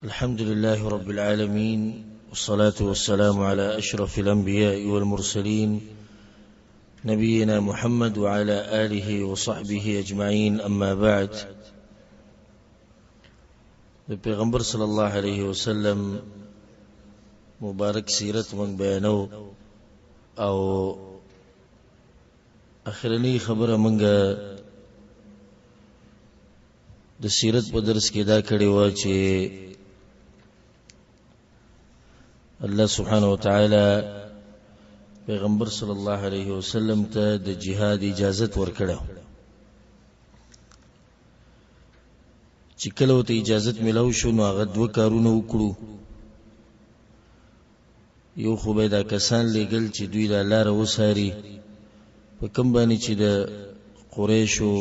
الحمد لله رب العالمين، والصلاة والسلام على أشرف الأنبياء والمرسلين نبينا محمد وعلى آله وصحبه أجمعين. أما بعد، پیغمبر صلی الله علیه وسلم مبارک سیرت من بیانو او اخرنی خبره منګه د سیرت په درس کې دا کړي و چې الله سبحانه وتعالى پیغمبر صلی الله علیه وسلم ته د جهاد اجازت ورکړه. چې کله ته اجازت ملو شو نو هغه دوه کارونه وکړو. یو خو به دا کسان لګل چې دوی له لار وساري په کوم باندې چې د قریشو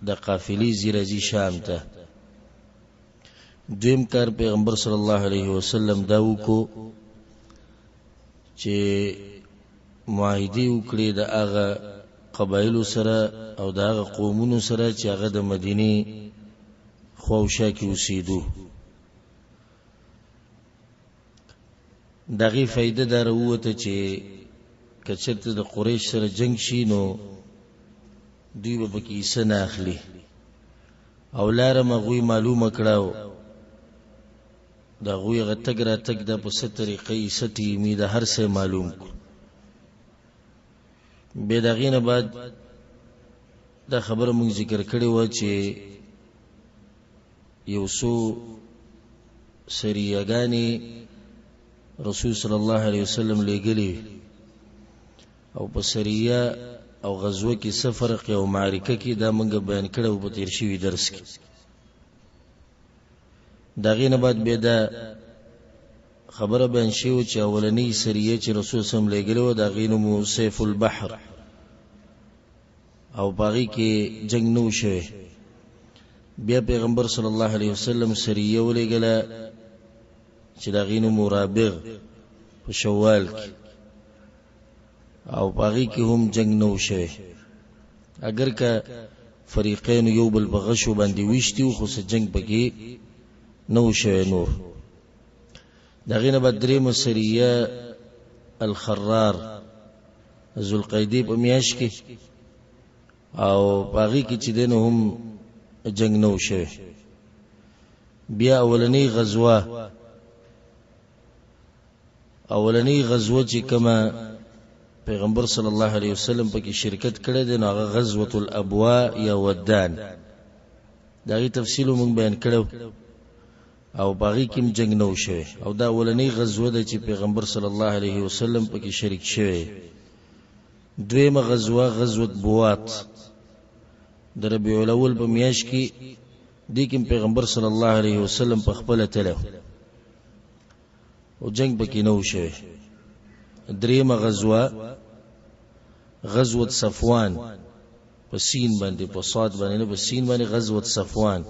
د قافلې زیرازي شام ته. دویم کار پیغمبر صلی الله علیه وسلم دا وکړو چې معاهده وکړي د هغه قبایلو سره او د هغه قومونو سره چې هغه د مدینه خواوشا کې اوسېدو. دغه فائدہ دار وته چې کچرته د قریش سره جنگ شي نو دوی به پکې سن اخلي او لار مغوي معلومه کړاو دا غوی غتګ را تک د په ست طریقې سټي می د هر څه معلوم کو. به دغه بعد دا خبره مونږ ذکر کړی و چې یو څو سریاګانی رسول صلی الله علیه وسلم لګلی او په سریه او غزوه کې سفر او معرکه کې دا مونږ بیان کړو په تیر شوی درس کې. دغه نه بعد به دا خبره بیان شوه چې اولنی سریه چې رسول صلی الله علیه وسلم لګلو دا غینو سیف البحر او باغی کې جنگ نو شوه. بیا پیغمبر صلی الله علیه وسلم سریه ولګله چې دا غینو مرابغ په شوال کې او باغی کې هم جنگ نو شوه. اگر که فریقین یو بل بغشو باندې وشتي خو څه جنگ پکې نو شوه. نور دغه نه بدرې مسریه الخرار ذوالقیدی په میاش کې او باغی کې چې دنه هم جنگ نو شوه. بیا اولنی غزوه چې کما پیغمبر صلی الله علیه وسلم پکې شرکت کړی دی نو هغه غزوه الابواء یا ودان. دغه تفصیل موږ بیان کړو او باغی کې جنگ نو شوه او دا اولنی غزوه ده چې پیغمبر صلی الله علیه وسلم پکې شریک شوه. دویمه غزوه غزوه بوات د ربیع الاول په میاشت کې د کوم پیغمبر صلی الله علیه وسلم په خپل تله او جنگ پکې نو شوه. دریمه غزوه صفوان په سین باندې په صاد باندې نه په سین باندې غزوه صفوان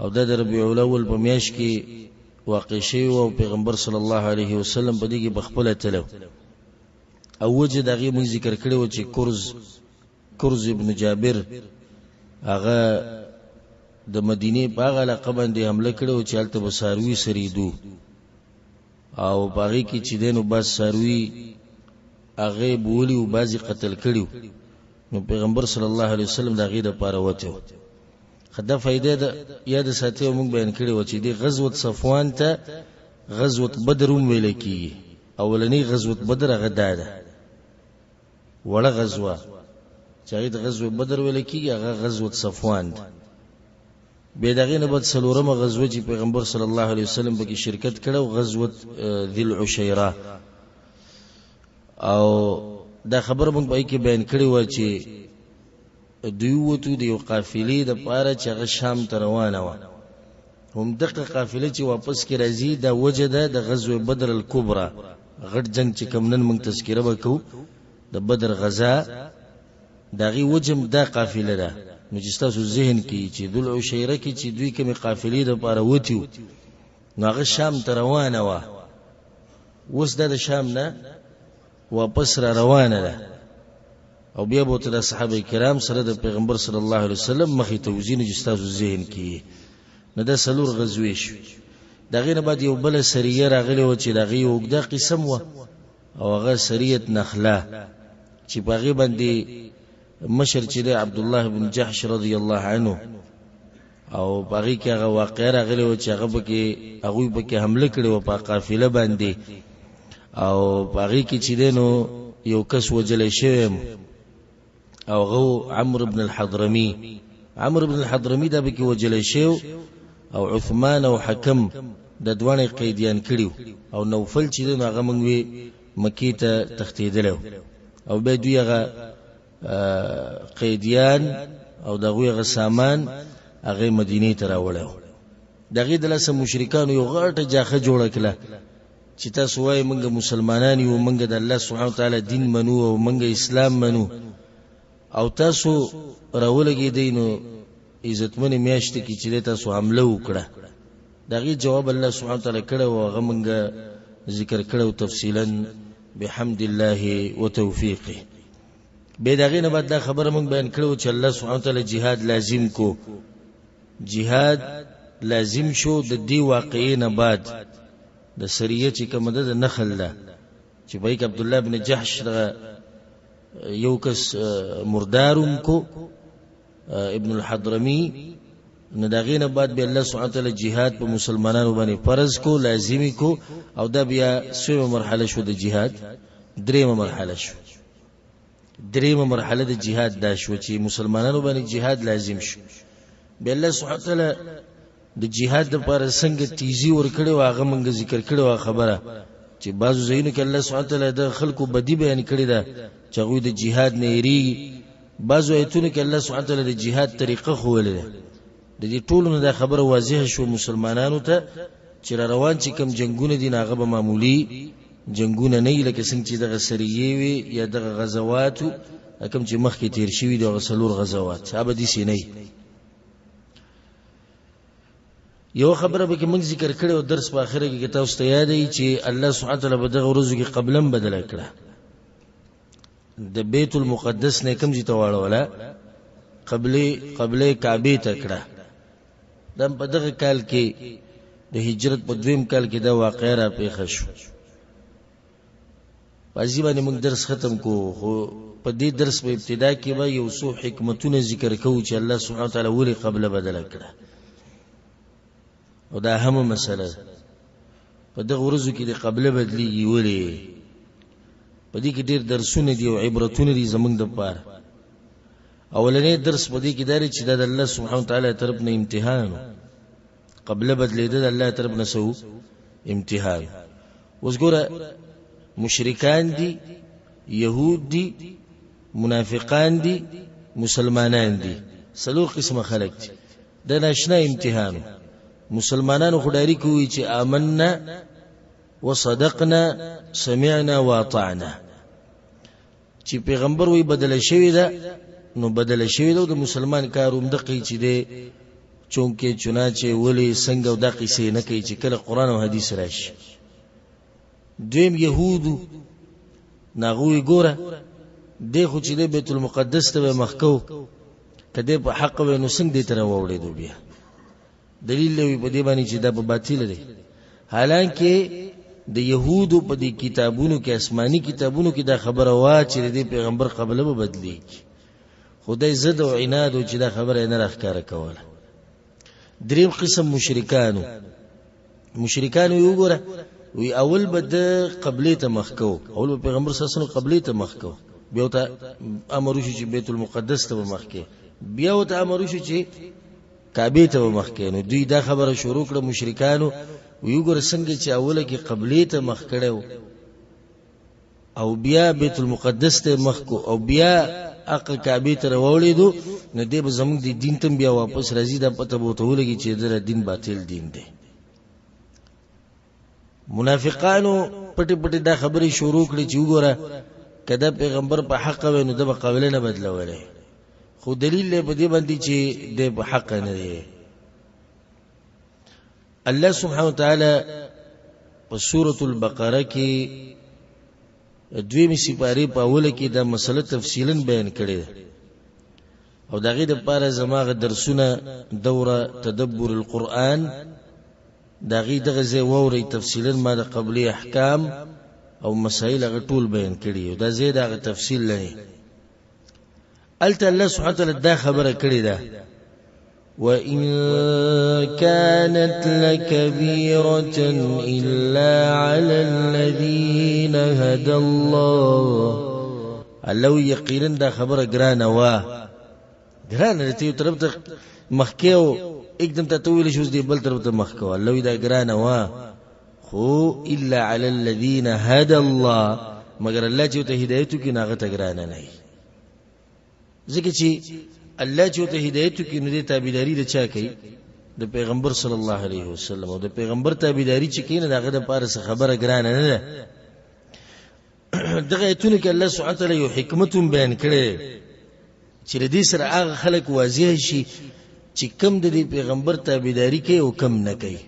او د ربیع الاول په میاشت کې واقع شوی او پیغمبر صلی الله علیه وسلم په دې کې بخپله تلو. او وجه دغه مون ذکر کړو چې کرز ابن جابر هغه د مدینه په هغه علاقه باندې حمله کړو چې هلته به ساروي سریدو او باغی کې چې دینو بس ساروي هغه بولی او بازي قتل کړو. نو پیغمبر صلی الله علیه وسلم دا غیره پاره وته خدا فائدې د یاد ساتي موږ بیان کړی و چې دی غزوه صفوان ته غزوه بدر ویل کی. اولنی غزوه بدر هغه ده وړه غزوه چې د غزوه بدر ویل کی هغه غزوه صفوان ده. به دغه نه بعد سلورمه غزوه چې پیغمبر صلی الله علیه وسلم پکې شرکت کړو غزوه ذل عشیره او دا خبر موږ پای کې بیان کړی و چې دوی وته د یو قافلې د پاره چې هغه شام ته روانه و. هم دغه قافلې چې واپس کې راځي دا وجه ده د غزوه بدر الکبرى غټ جنگ چې کوم نن موږ تذکره وکړو د بدر غزا دغه وجم دا قافله ده. نو چې تاسو ذهن کې چې ذل عشیره کې چې دوی کومه قافلې د پاره وتیو نو هغه شام ته روانه و. اوس د شام نه واپس را روانه ده او بیا بوت د صحابه کرام سره د پیغمبر صلی الله علیه وسلم مخې ته وزینه جستاسو ذهن کې نو د سلور غزوې شو دغه نه بعد یو بل سریه راغلی و چې دغه یو د قسم و او هغه سریه نخله چې باغې باندې مشر چې د عبد الله بن جحش رضی الله عنه او باغې کې هغه واقع راغلی و چې هغه بکې حمله کړې و په قافله باندې او باغې کې چې دینو یو کس وجلې شوی او غو عمرو بن الحضرمي دا بکې وجلې شو او عثمان او حکم د دوانه قیدیان کړیو او نوفل چې دغه هغه مونږ وی مکی ته تختیدلو او به دوی هغه قیدیان او دغه هغه سامان هغه مدینه ته راوړل دغه د لاسه مشرکان یو غټه جاخه جوړه کړه چې تاسو وای مونږ مسلمانان یو مونږ د الله سبحانه وتعالى دین منو او مونږ اسلام منو او تاسو راولګی دینو عزتمن میاشت کی چې تاسو حمله وکړه دغه جواب الله سبحانه وتعالى کړه او هغه مونږ ذکر کړو تفصیلا بحمد الله وتوفیقه به دغه نه بعد دا خبره مونږ بیان کړو چې الله سبحانه وتعالى جهاد لازم کو جهاد لازم شو د دې واقعې نه بعد د سریه چې کومه د نخل ده چې بایک عبد الله بن جحش یو کس مردارم کو ابن الحضرمي نو دغه نه بعد به الله سبحانه وتعالى جهاد په مسلمانانو باندې فرض کو لازمی کو او دا بیا سومه مرحله شو د جهاد دریمه مرحله د جهاد دا شو چې مسلمانانو باندې جهاد لازم شو به الله سبحانه وتعالى د جهاد لپاره څنګه تیزی ور کړو هغه مونږ ذکر کړو خبره چې بعضو زینو کې الله سبحانه وتعالى د خلکو بدی بیان کړی دا چې غوی د جهاد نه یری بعضو ایتونه کې الله سبحانه وتعالى د جهاد طریقه خوله د دې ټولو نه د خبره واضح شو مسلمانانو ته چې روان چې کم جنگونه دي هغه به معمولی جنگونه نه لکه څنګه چې د سریه وي یا د غزوات کم چې مخکې تیر شوی د غسلور غزوات هغه دي سي نه یو خبره به موږ ذکر کړو او درس په اخره کې تاسو ته یادې چې الله سبحانه وتعالى په دغه ورځو کې قبلم بدل کړه د بیت المقدس نه کوم ځای ته واړوله قبله کعبه ته کړه د په دغه کال کې د هجرت په دویم کال کې دا واقعه را پیښه شو واځي باندې موږ درس ختم کو خو په دې درس په ابتدا کې به یو څو حکمتونه ذکر کوو چې الله سبحانه وتعالى ولې قبله بدل کړه او دا اهمه مسله په دغه ورځو کې د قبله بدلیږي ولې په دې کې ډېر درسونه دي او عبرتونه دي زمونږ د پاره اولنې درس په دې کې دا چې د الله سبحانه وتعالى طرف نه امتحان قبله بدلیدل د الله طرف نه سو امتحان وګوره مشرکان دي يهود دي منافقان دي مسلمانان دي څلور قسمه خلک دي د ناشنا امتحان مسلمانانو خدای کوي چې آمنا وصدقنا سمعنا واطعنا چې پیغمبر وی بدل شوی دا نو بدل شوی دا د مسلمان کاروم دقی چې دی چونکه چنانچه ولی څنګه او د قصې نه کوي چې کله قران او حدیث راشي دویم يهودو ناغوی ګوره دغه چې د بیت المقدس ته مخکو کده په حق و نو څنګه دې تر وړې دو بیا دلیل لوي په دې باندې چې دا په باطل دی حالانکه د يهودو په دې کتابونو کې آسماني کتابونو کې دا خبره وا چې د پیغمبر قبله به بدلی خدای زد او عناد او چې دا خبره نه راخاره کوله دریم قسم مشرکانو یو ګره وی اول به د قبله ته مخکو اول به پیغمبر صلی الله علیه وسلم قبله ته مخکو بیا ته امر شو چې بیت المقدس ته مخکې بیا ته امر شو چې کعبه ته مخکې نو دوی دا خبره شروع کړه مشرکانو وی ګور څنګه چې اوله کې قبله ته مخ کړو او بیا بیت المقدس ته مخکو او بیا اق کعبه ته وړېدو نو دې به زموږ د دین ته بیا واپس راځي دا پته بوته ولګي چې د دین باطل دین دی منافقانو پټي پټي دا خبرې شروع کړې چې وګوره کله پیغمبر په حق و نو د قبله نه بدلولې خو دلیل له دې باندې چې د په حق نه دی الله سبحانه وتعالى په سورة البقره کې دویمه سپاره په اوله کې دا مسله تفصیلا بیان کړې او دغه د پاره زماغه درسونه دوره تدبر القرآن دغه دغه زی ووري تفصیلا ما د قبلی احکام او مسائل هغه ټول بیان کړي او دا زی دغه تفصیل لري الته الله سبحانه وتعالى دا خبره کړي ده وَإِن كَانَتْ لَكَبِيرَةً إِلَّا عَلَى الَّذِينَ هَدَى اللَّهُ الله یقینا دا خبره ګرانه وا ګرانه ته طرف ته مخکیو एकदम ته تویل شوز دی بل طرف ته مخکو الله دا ګرانه وا خو الا على الذين هدى الله مگر الله چې ته هدایت کې ناغه ته ګرانه نه ځکه چې الله چې ته هدایت کې نه دی تابعداري د چا کوي د پیغمبر صلی الله علیه وسلم او د پیغمبر تابعداري چې کینه دغه د پاره خبره ګرانه نه ده دغه ایتونه کې الله سبحانه وتعالى یو حکمت بیان کړي چې دې سره هغه خلک واضح شي چې کم د پیغمبر تابعداري کوي او کم نه کوي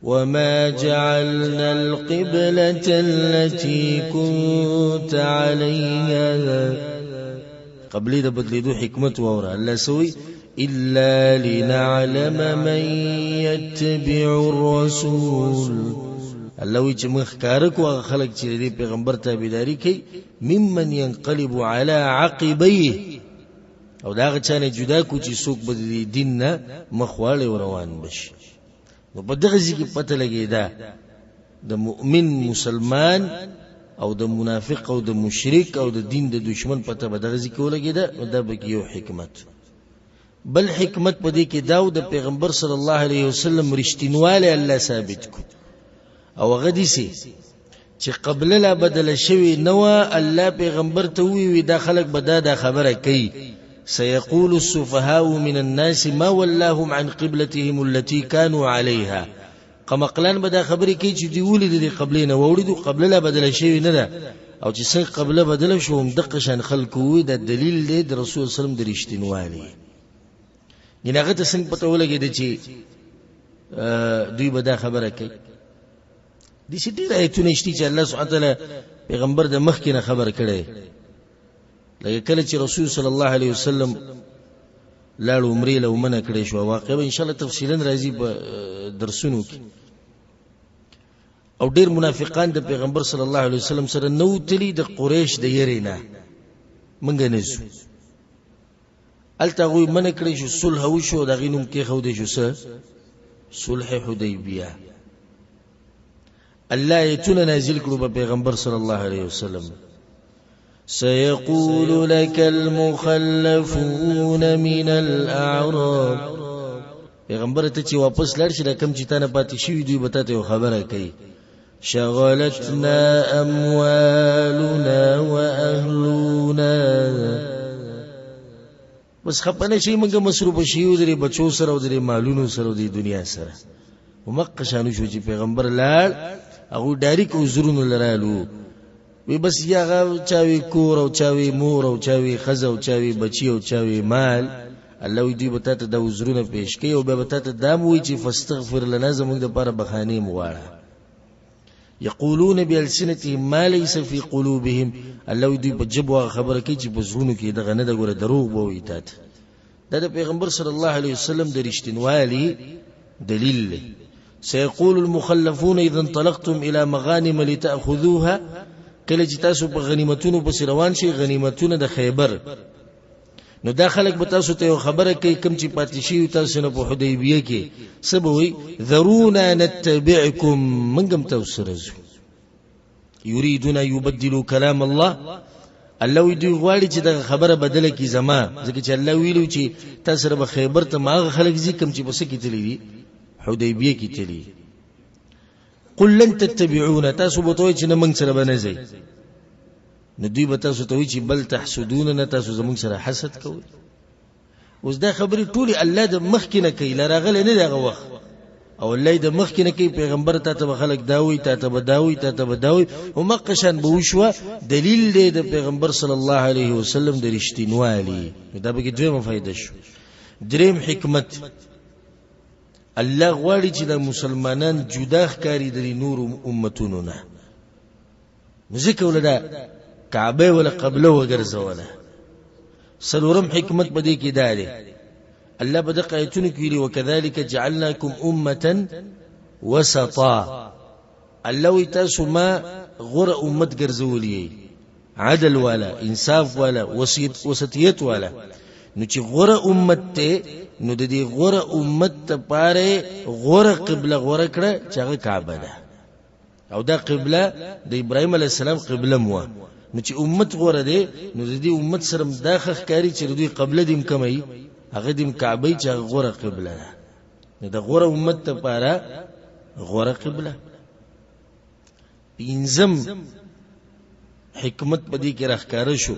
وما جعلنا القبلة التي كنت عليها قبلی د بدلیدو حکمت وورا الله سوی الا لنعلم من يتبع الرسول الله وی چې مخکار کو خلق چې د پیغمبر تابعداري کوي ممن ينقلب على عقبيه او دا غچانه جدا کو چې څوک به د دین نه مخواله روان بشي نو په دغه ځکه پته لګی دا د مؤمن مسلمان او د منافق او د مشرک او د دین د دشمن پته به دغه ځکه ولګی دا به یو حکمت بل حکمت په دې کې داود د پیغمبر صلی الله علیه وسلم رښتینواله الله ثابت کو او غدي سي چې قبل لا بدل شوی نو الله پیغمبر ته وی دا خلک به دا خبره کوي سيقول السفهاء من الناس ما ولاهم عن قبلتهم التي كانوا عليها قمقلان به دا خبرې کوي چې دی ولې د قبلینه ووریدو قبل لا بدل شوی نه ده او چې څنګه قبل بدل شو هم دغه شان خلکو وي د دلیل دی د رسول صلی الله علیه وسلم د رښتینوالي ینغه ته څنګه پته ولګی چې دوی به دا خبره کوي د شي ډیر ایتونه شته چې الله سبحانه وتعالى پیغمبر د مخ کې نه خبر کړي لکه کله چې رسول صلی الله علیه وسلم لاړ عمره له ومنه کړي شو واقعا ان شاء الله تفصیلا راځي په درسونو کې او ډیر منافقان د پیغمبر صلی الله علیه وسلم سره نو تلی د قریش د یرینا منګ نه شو التغوی من کړي شو صلح وشو د غینوم کې خو دې شو صلح حدیبیه الله ایتونه نازل کړو په پیغمبر صلی الله علیه وسلم سيقول لك المخلفون من الاعراب پیغمبر ته چې واپس لاړ شي کوم چې تانه پاتې شي دوی به ته خبره کوي شغلتنا اموالنا واهلنا بس خپنه شي موږ مصروف شي د بچو سره او د مالونو سره د دنیا سره ومقشانو شو چې پیغمبر لاړ هغه ډایرک عذرونه لرالو وی بس یا چاوي کور او چاوي مور او چاوي خزه او چاوي بچي او چاوي مال الله دې بته ته د عذرونه پیش کوي او به ته دام وی چې فاستغفر لنا زموږ د لپاره بخانه مواړه یقولون بالسنتهم ما ليس في قلوبهم الله دې په جبوه خبره کوي چې بزرونو کې دغه نه دغه دروغ بوي تات د پیغمبر صلی الله علیه وسلم د رښتینوالي دلیل سيقول المخلفون اذا انطلقتم الى مغانم لتاخذوها کله چې تاسو په غنیمتونو په روان شي غنیمتونه د خیبر نو دا خلک به تاسو ته خبره کوي کوم چې پاتې شي تاسو نه په حدیبیه کې سبوي ذرونا نتبعكم منګم تاسو رزو يريدون يبدلوا كلام الله الله دې غواړي چې دا خبره بدله کی زما ځکه چې الله ویلو چې تاسو به خیبر ته ما خلک زی کوم چې بس کې تللی حدیبیه کې تللی قل لن تتبعونا تاسو بتوي چې نمنګ سره بنځي ندوی بتاسو ته وی چې بل تحسدون تاسو زمونږ سره حسد کوي اوس دا خبرې ټولي الله د مخ کې نه کوي لراغله نه دغه وخت او الله د مخ کې نه کوي پیغمبر ته خلک داوي ته بداوي او مقشن بوشوا دلیل دی د پیغمبر صلی الله علیه وسلم د رښتینوالي دا به دویمه فائدہ شو دریم حکمت الله غواړي چې د مسلمانان جدا ښکاری د نور امتونو نه ذکر ولدا کعبه ولا قبله وګرځوله سلورم حکمت بدې کې دا دی الله په دغه آیتونو کې ویلي وکذلک جعلناکم امه وسطا الله وی تاسو ما غره امت ګرځولې عدل والا انصاف والا وسطیت والا نو چې غره امت ته نو د دې غره امت ته پاره غره قبله غره کړه چې هغه کعبه ده او دا قبله د ابراهيم عليه السلام قبله مو نو چې امت غره ده نو د دې امت سره داخه ښکاری چې دوی قبله دیم کمای هغه دیم کعبه چې غره قبله ده نو د غره امت ته پاره غره قبله پینځم حکمت پدې کې راخکاره شو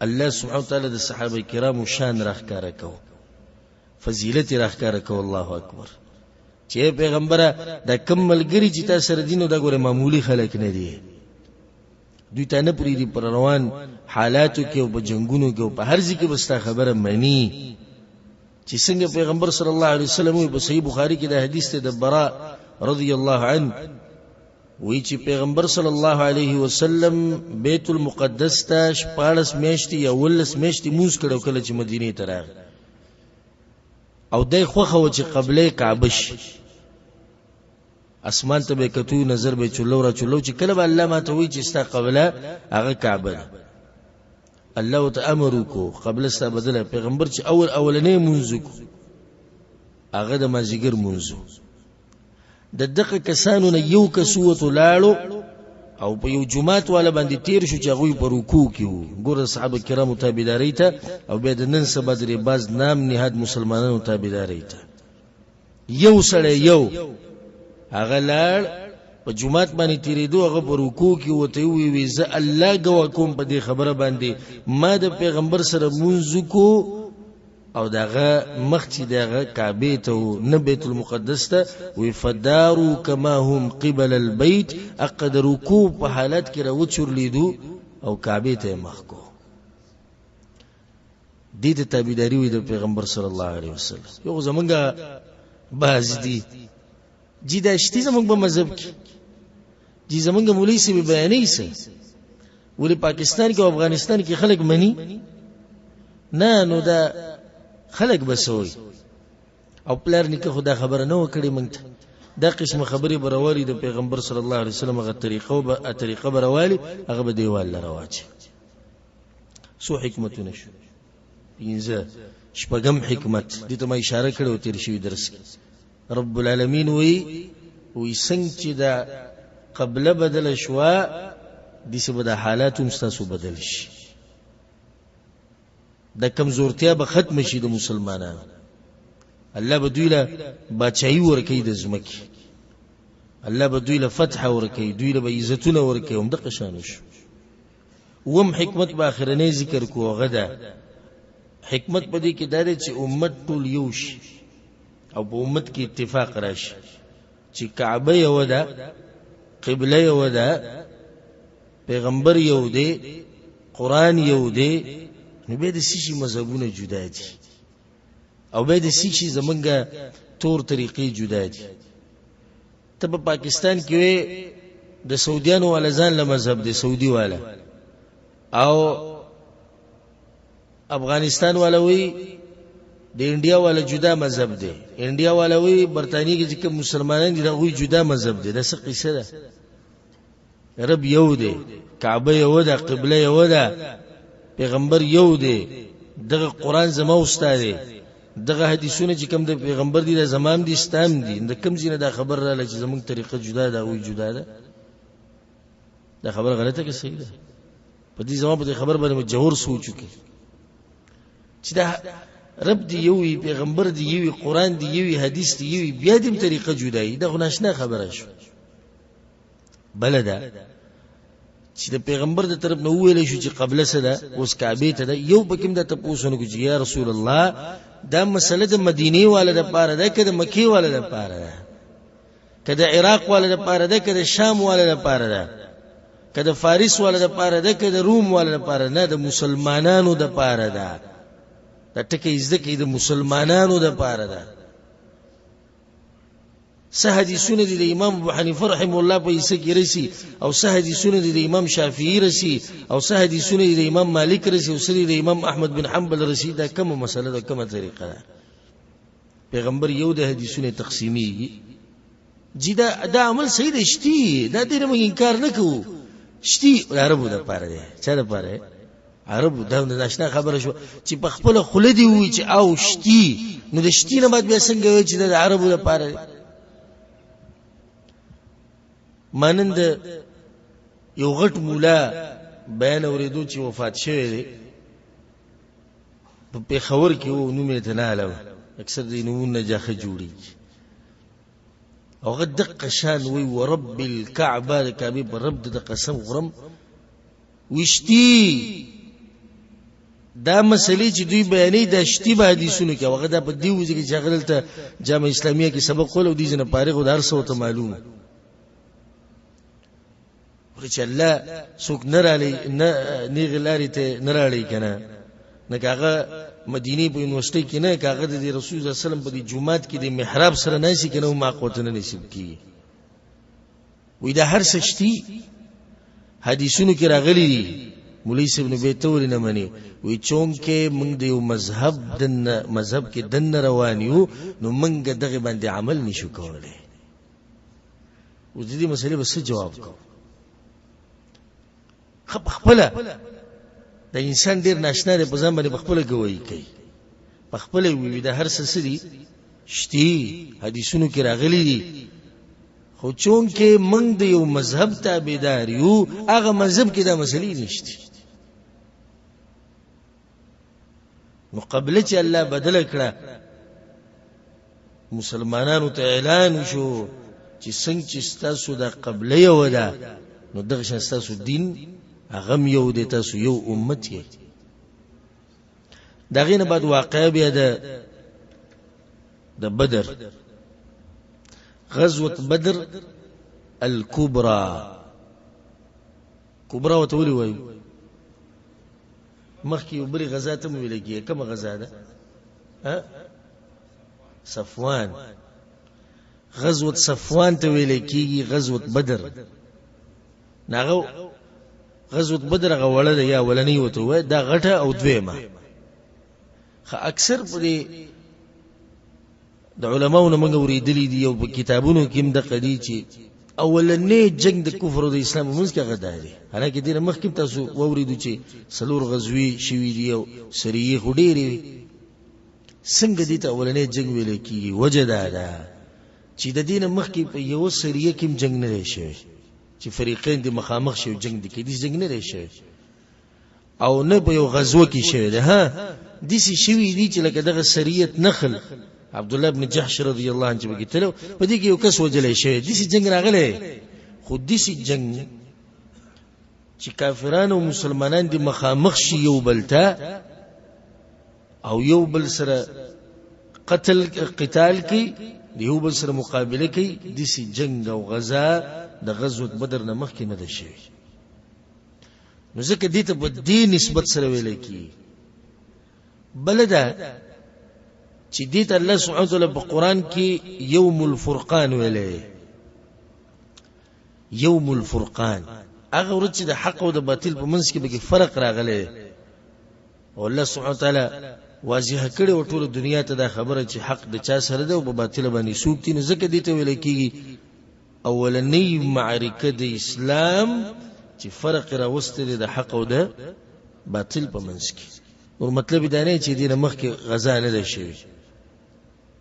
الله سبحانه وتعالى د صحابه کرامو شان راخکاره کو فضیلت راخکاره کو الله اکبر چې پیغمبره د کم ملګری چې تاسو سره دینو دا ګوره معمولی خلک نه دي دوی ته نه پوری دي پر روان حالاتو کې او په جنگونو کې او په هر ځای کې بستا خبره مانی چې څنګه پیغمبر صلی الله علیه وسلم په صحیح بخاری کې د حدیث ته د براء رضی الله عنه وی چې پیغمبر صلی الله علیه وسلم بیت المقدس ته 14 میاشتې یا 19 میاشتې موږ کړو کله چې مدینه ته راغی او دای خوخه و چې قبله کعبه شي اسمان ته به کتو نظر به چلو را چلو چې کله الله ما ته وی چې ستا قبله هغه کعبه ده الله ته امر کو قبله ستا بدله پیغمبر چې اولنې منځ کو هغه د مازیګر منځ د دغه کسانو نه یو کسوته لاړو او په یو جمعات والا باندې تیر شو چې هغه په رکوع کې وو ګور صحابه کرامو تابعداري ته او به د نن سبا درې باز نام نهاد مسلمانانو تابعداري ته یو سره یو هغه لاړ په جمعات باندې تیرېدو هغه په رکوع کې وته وی زه الله گوا کوم په دې خبره باندې ما د پیغمبر سره مونږ کو او داغه مختی داغه کعبه ته نه بیت المقدس ته وی فدارو کما هم قبل البيت اقد رکوع په حالت کې راو چورلیدو او کعبه ته مخ کو دې ته تابعداري وي د پیغمبر صلی الله علیه وسلم یو زمونږه باز دي جی دا شتي زمونږ په مذهب کې جی زمونږ مولوی سی بیانې سي ولې پاکستان کې او افغانستان کې خلک مني نه نو دا خلق بسوي او پلار نیکه خدا خبره نه وکړي مونږ ته دا قسم خبري بروالی د پیغمبر صلی الله علیه وسلم غو طریقه بروالی هغه به دیوال لرواچ سو حکمتونه شو پینځه شپږم حکمت دې ته ما اشاره کړو تیر شوی درس رب العالمین وی څنګه چې دا قبله بدل شوا دې څه به د حالات مستاسو بدل شي د کمزورتیا به ختم شي د مسلمانانو الله به دوی له بچای ورکې د زمکه الله به دوی له فتح ورکې دوی له عزتونه ورکې هم د قشانش وم حکمت په اخرنه ذکر کو غدا حکمت په دې کې دا چې امت ټول یو شي او په امت کې اتفاق راشي چې کعبه یو ده قبله یو ده پیغمبر یو دی قران یو دی نو به د سشي مذهبونه جدا دي او به د سشي زمونږه تور طریقې جدا دي ته په پاکستان کې د سعودیانو ول ځان له مذهب دی سعودي والا او افغانستان والا وی د انډیا والا جدا مذهب دی انډیا والا وی برتانی کې چې مسلمانان دي دا وی جدا مذهب دی دا څه قصه ده رب یو دی کعبه یو ده قبله یو ده پیغمبر یو دی دغه قران زما استاد دغه حدیثونه چې کوم د پیغمبر دی د زمام دي استام دي د کوم ځینه دا خبر را لچ زمونږ طریقه جدا ده او جدا ده دا خبر غلطه کې صحیح ده په دې زما په خبر باندې جوهر سوچو کې چې دا رب دی یو پیغمبر دی یو قران دی یو حدیث دی یو بیا دې طریقه جدای ده غناشنا خبره شو بلدا چې د پیغمبر د طرف نو ویل شو چې قبله سره اوس کعبه ته یو بکیم د تاسو نو چې یا رسول الله دا مسله د مدینه والا د پاره ده کده مکی والا د پاره ده کده عراق والا د پاره ده کده شام والا د پاره ده کده فارس والا د پاره ده کده روم والا د پاره نه د مسلمانانو د پاره ده دا ټکی زده کې د مسلمانانو د پاره ده سه حدیثونه د امام ابو حنیفه رحم الله په ایسه کې رسی او سه حدیثونه د امام شافعی رسی او سه حدیثونه د امام مالک رسی او سه د امام احمد بن حنبل رسی. دا کومه مسله ده، کومه طریقه ده؟ پیغمبر یو د حدیثونه تقسیمیږي جی دا عمل صحیح دی شتی، دا دې موږ انکار نه کوو. شتی عربو د پاره دی، چا د پاره؟ عربو. دا د ناشنا خبره شو چې په خپل خله دی وی چې او شتی، نو د شتی نه بعد بیا څنګه وی چې د عربو د پاره دی؟ مانند یو غټ مولا بیان اوریدو چې وفات شوی دی په پیښور کې، و نوم یې تناله، اکثر دې نومونه جاخه جوړي او غد دقه شان وی ورب الكعبه، د کعبه په رب د قسم غرم وشتي. دا مسلې چې دوی بیانې د شتي به حدیثونو کې هغه د په دی وځي چې هغه ته جامع اسلامیه کې سبق ول او دي نه فارغ او درس او ته معلومه ورچ الله څوک نه رالي نه غلاري ته نه رالي کنه نه کاغه مدینه په یونیورسيټي کې نه کاغه د رسول الله صلی الله علیه وسلم په جمعات کې د محراب سره ناشي کنه ما قوتنه نصیب کی وې دا هر څه شتي حدیثونو کې راغلي دي. مولوی صاحب نو به تور نه مني وی چونکه موږ د یو مذهب کې دن روان یو نو موږ دغه باندې عمل نشو کولای. و دې مسلې به څه جواب کو؟ خپل د انسان ډیر ناشنا دی په ځان باندې خپل گواہی کوي، خپل وی د هر څه سړي شتي حدیثونو کې راغلي دي. خو چونکه موږ د یو مذهب تابعدار یو هغه مذهب کې دا مسلې نشته. نو قبل چې الله بدل کړه مسلمانانو ته اعلان شو چې څنګه چې تاسو د قبله یو ده نو دغه تاسو دین هغه یو د تاسو یو امت یې. دغه نه بعد واقع بیا د بدر، غزوه بدر الكبرى. کبرى وتولي وای مخکې یو بری غزا ته ویل کېږي. کومه غزا ده؟ صفوان. غزوه صفوان ته ویل کېږي غزوه بدر. ناغه غزوه بدر غوړه ده یا ولنی وته وای دا غټه او دویمه. خو اکثر په د علماونو موږ ورېدلې دي او په کتابونو کې هم د قدی چې اولنې جنگ د کفر او د اسلام موږ کې غداري. حالکه دې مخکې تاسو وریدو چې سلور غزوی شوي دي او سریه هډيري. څنګه دې ته اولنې جنگ ویل کیږي؟ وجه ده چې د دین مخکې په یو سریه کې جنگ نه لشي چې فریقین د مخامخ شي جنگ دي کې دې جنگ نه لشي او نه په یو غزوه کې شوی ده. ها دې شي دي چې لکه دغه سریه نخل عبد الله بن جحش رضی الله عنه چې کتلو په دې کې یو کس وجلې شوی. دې جنگ راغله خو دې جنگ چې کافرانو او مسلمانان د مخامخ شي یو بلتا او یو بل سره قتال کی یو بل سره مقابله کی. دې جنگ او غزا د غزوه بدر نه مخکې نه ده شوی. نو ځکه دې ته په دې نسبت سره ویل کی بلدا چې دې ته الله سبحانه وتعالى په قران کې یوم الفرقان ویلې. یوم الفرقان هغه ورځ چې د حق او د باطل په منځ کې به فرق راغلی او الله سبحانه وتعالى واضح کړي او ټول دنیا ته دا خبره چې حق د چا سره ده او په باطل باندې څوک دي. نو ځکه دې ته ویل کېږي اولنۍ معرکه د اسلام چې فرق راوسته د حق او د باطل په منځ کې. او مطلب دا نه چې دې مخکې غزا نه ده شوی.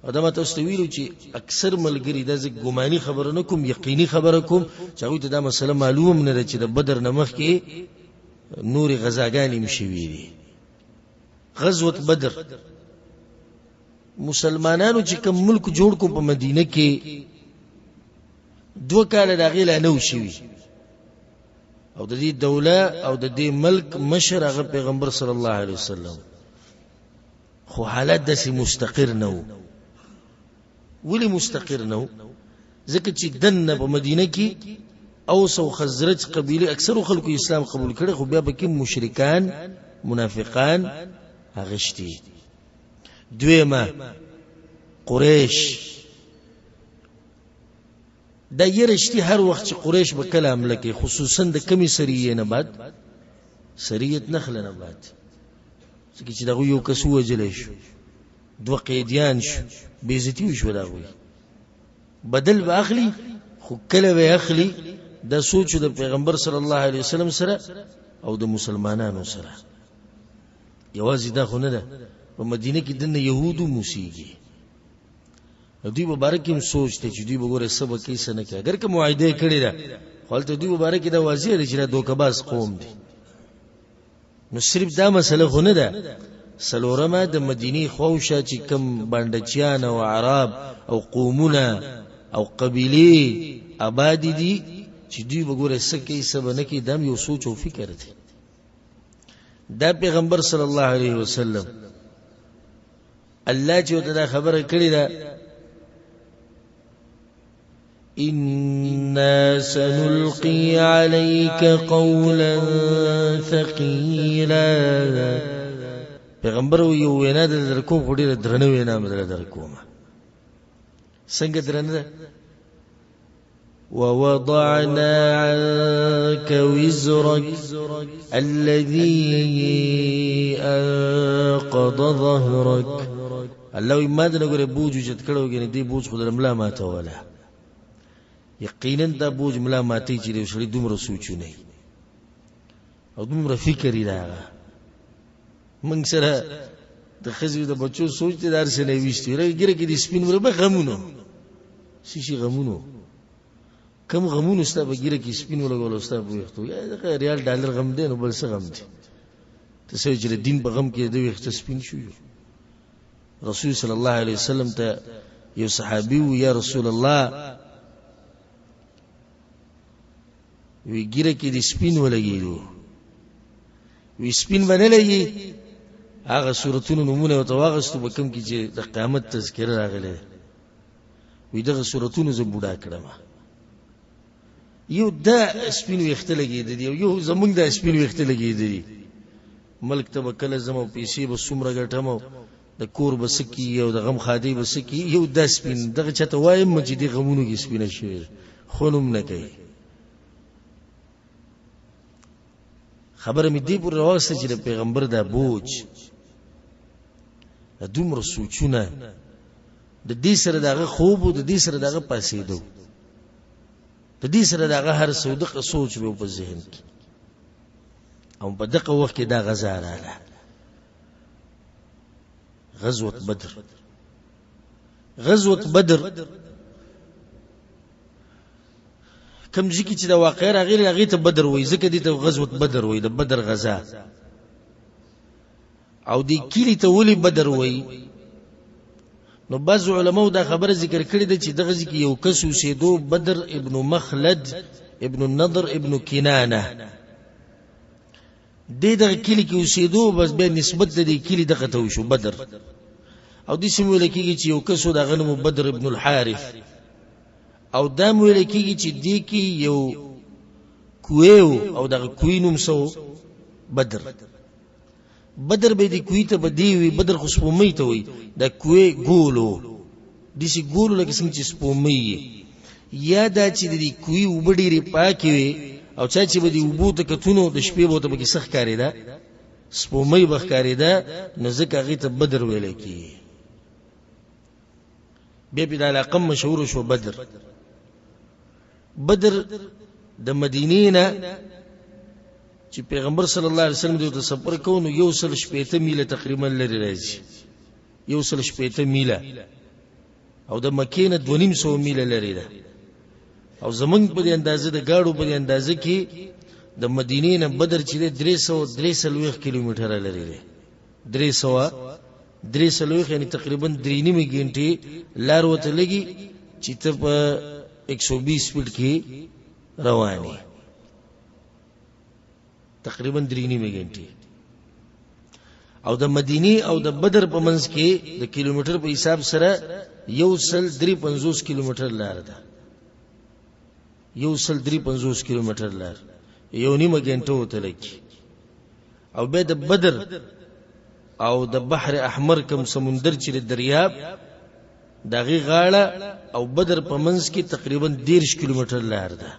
ادمه تاسو ویلو چې اکثر ملګری د ګماني خبره نه کوم، یقیني خبره کوم چې هغه ته دا مسله معلوم نه ده چې د بدر نه مخکې نور غزاګانې مشوي دي. غزوه بدر مسلمانانو چې کوم ملک جوړ کو په مدینه کې 2 کال راغله نو شوی او د دې دوله او د دې ملک مشر هغه پیغمبر صلی الله علیه وسلم. خو حالت داسې مستقر نه و. ولی مستقر نه و؟ ځکه چې دنه په مدینه کې اوس او خزرج قبیله اکثر خلکو اسلام قبول کړي خو بیا پکې مشرکان منافقان دویمه قریش دا يرشتي هر وخت قریش به کلام لکه خصوصا د کمی سریه نه بعد سریت نخله نه بعد چې دا یو کس وجل شو دو قیدیان شو بیزتی شو دا وی بدل به اخلي خو کله به اخلي دا سوچ د پیغمبر صلی الله علیه وسلم سره او د مسلمانانو سره یوازې دا خو نه ده په مدینه کې د يهودو موسیقي دوی مبارک هم سوچته چې دوی وګوره سبا کې څه نه کوي اگر که معاهده کړی دا خپل دوی مبارک دا واضح دی چې دا دوکباز قوم دي نو صرف دا مسله خو نه ده سلورمه د مدینه خوښه چې کم باندچیان او عرب او قومونه او قبیله آباد دي چې دوی وګوره څه کوي څه نه کوي دا یو سوچ او فکر دی دا پیغمبر صلی الله علیه وسلم الله چې دا خبره کړی دا إنا سنلقي عليك قولا ثقيلا پیغمبر یو وینا در کوم خو ډیره درنه وینا مدل در کوم څنګه درنه ووضعنا عنك وزرك الذي أنقض ظهرك الله ما دنه ګره بوج چې کړو غني دی بوج خو درملا ماته ولا یقینا دا بوج ملا ماتي چې شړې دومره سوچونه او دومره فکر یې راغی من سره د خزي د بچو سوچ دې دار سره ویشتي راګره کې د سپین ور به غمونو شي غمونو کم غمونو ستا به ګره کې سپین ور غول ستا به وختو یا د ریال ډالر غم دې نو بل څه غم دي ته سوچ دې دین په غم کې د وخت سپین شو رسول صلی الله علیه وسلم ته یو صحابي و یا رسول الله وی ګیره کې د سپین ولګیدو وی سپین باندې لګي هغه سورتونو نمونه او تواغستو به کوم کې چې د قیامت تذکره راغله وی دغه سورتونو زه بوډا کړم یو د سپین ویخته لګیدي یو زمونږ د سپین ویخته لګیدي ملک ته کله زمو پیسې به سومره ګټم د کور بسکی او د غم خادي بسکی یو د سپین دغه چته وایم چې د غمونو کې سپینه شي خونم نه کوي خبره می دی پر راوسته چې پیغمبر دا بوج د دومره سوچونه د دې سره دغه خوب او د دې سره دغه پاسېدو د دې سره دغه هر صدق سوچ به په ذهن کې او په دغه وخت کې دا غزا رااله غزوه بدر کم ځکه چې دا واقع راغلی هغه ته بدر وای ځکه دې ته غزوه بدر وای د بدر غزا او دې کلی ته ولي بدر وای نو بعض علماء دا خبره ذکر کړې ده چې دغه ځکه یو کس وسیدو بدر ابن مخلد ابن النضر ابن کنانه دغه کلی کې وسیدو بس به نسبت د دې کلی دغه ته شو بدر او دې سیمه لکه چې یو کس دغه نوم بدر ابن الحارث او دا مویل کېږي چې دی کې یو کویو او دغه کوی نوم سو بدر به دی کوی ته بدی وی بدر خو سپومې ته وي دا کوی ګولو دسی ګولو لکه څنګه چې سپومې یا دا چې دی کوی وبډيري پاکي وي او چا چې به دی وبو ته کتونو د شپې بوته به سخ کاری دا سپومې بخ کاری دا نو ځکه هغه ته بدر ویل کی به د علاقه مشهور شو بدر د مدینې نه چې پیغمبر صلی الله علیه وسلم د سفر کوونو یو سل شپېته میله تقریبا لري راځي یو سل شپېته میله او د مکې نه 2.5 میله لري ده او زمنګ په اندازه د گاډو په اندازه کې د مدینې نه بدر چې 330 کیلومتره لري ده 330 یعنی تقریبا 3.5 غنټې لار وته لګي چې ته په 120 سپیډ کې رواني تقریبا 3.5 غنټې او د مدینه او د بدر په منځ کې د کیلومتر په حساب سره یو سل 350 کیلومتر لار ده یو سل 350 کیلومتر لار یو نیمه غنټه وته لګي او به د بدر او د بحر احمر کوم سمندر چې دریاب دغه غاړه او بدر په منځ کې تقریبا 10 کیلومتر لار ده.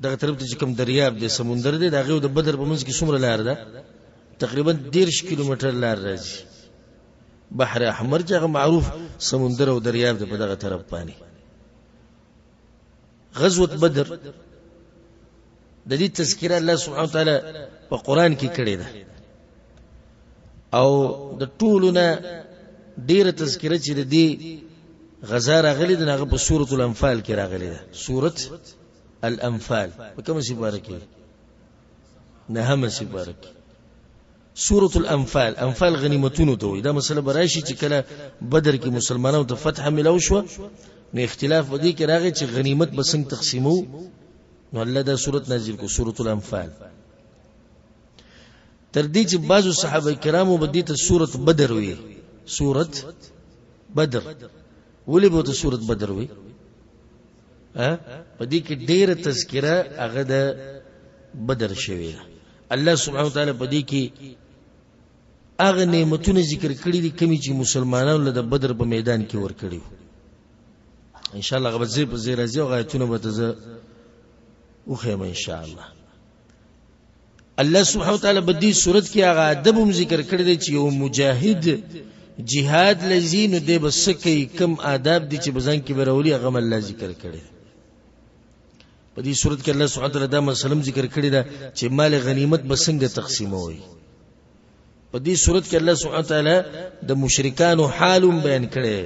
دغه طرف ته کوم دریاب دی سمندر دی دغه د بدر په منځ کې څومره لار ده؟ تقریبا 10 کیلومتر لار راځي. بحر احمر چې هغه معروف سمندر او دریاب دی په دغه طرف باندې. غزوه بدر د دې تذکره الله سبحانه وتعالی په قران کې کړې ده او د ټولونه ډیره تذکره چې د دې غزا راغلي ده هغه په سوره الانفال کې راغلي ده. سوره الانفال په کومه سپاره کې؟ نهمه سپاره کې. سوره الانفال، انفال غنیمتونو ته وي. دا مسله براشي چې کله بدر کې مسلمانانو ته فتح ملو شو نو اختلاف ودی کې راغی چې غنیمت به څنګه تقسیمو، نو الله دا سورۃ نازل کو سورۃ الانفال. تر دې چې بعضو صحابه کرامو بدی ته سورۃ بدر وي. سورۃ بدر ولې به ته سورۃ بدر وي؟ په دې کې ډېره تذکره هغه د بدر شوی. الله سبحانه وتعالی په دې کې هغه نعمتونه ذکر کړي دي کومې چې مسلمانانو له بدر په میدان کې ور کړي. ان شاء الله غوځي په زیر راځي او غایتونه به ته وخیمه ان شاء الله. الله سبحانه وتعالی په دې صورت کې هغه ادب هم ذکر کړی دی چې یو مجاهد جهاد لذین دی بس کوي کم آداب دي چې بزن کې برولي هغه الله ذکر کړی. په دې صورت کې الله سبحانه وتعالی دا مسلم ذکر کړی دا چې مال غنیمت به څنګه تقسیموي. په دې صورت کې الله سبحانه وتعالی د مشرکانو حالم بیان کړی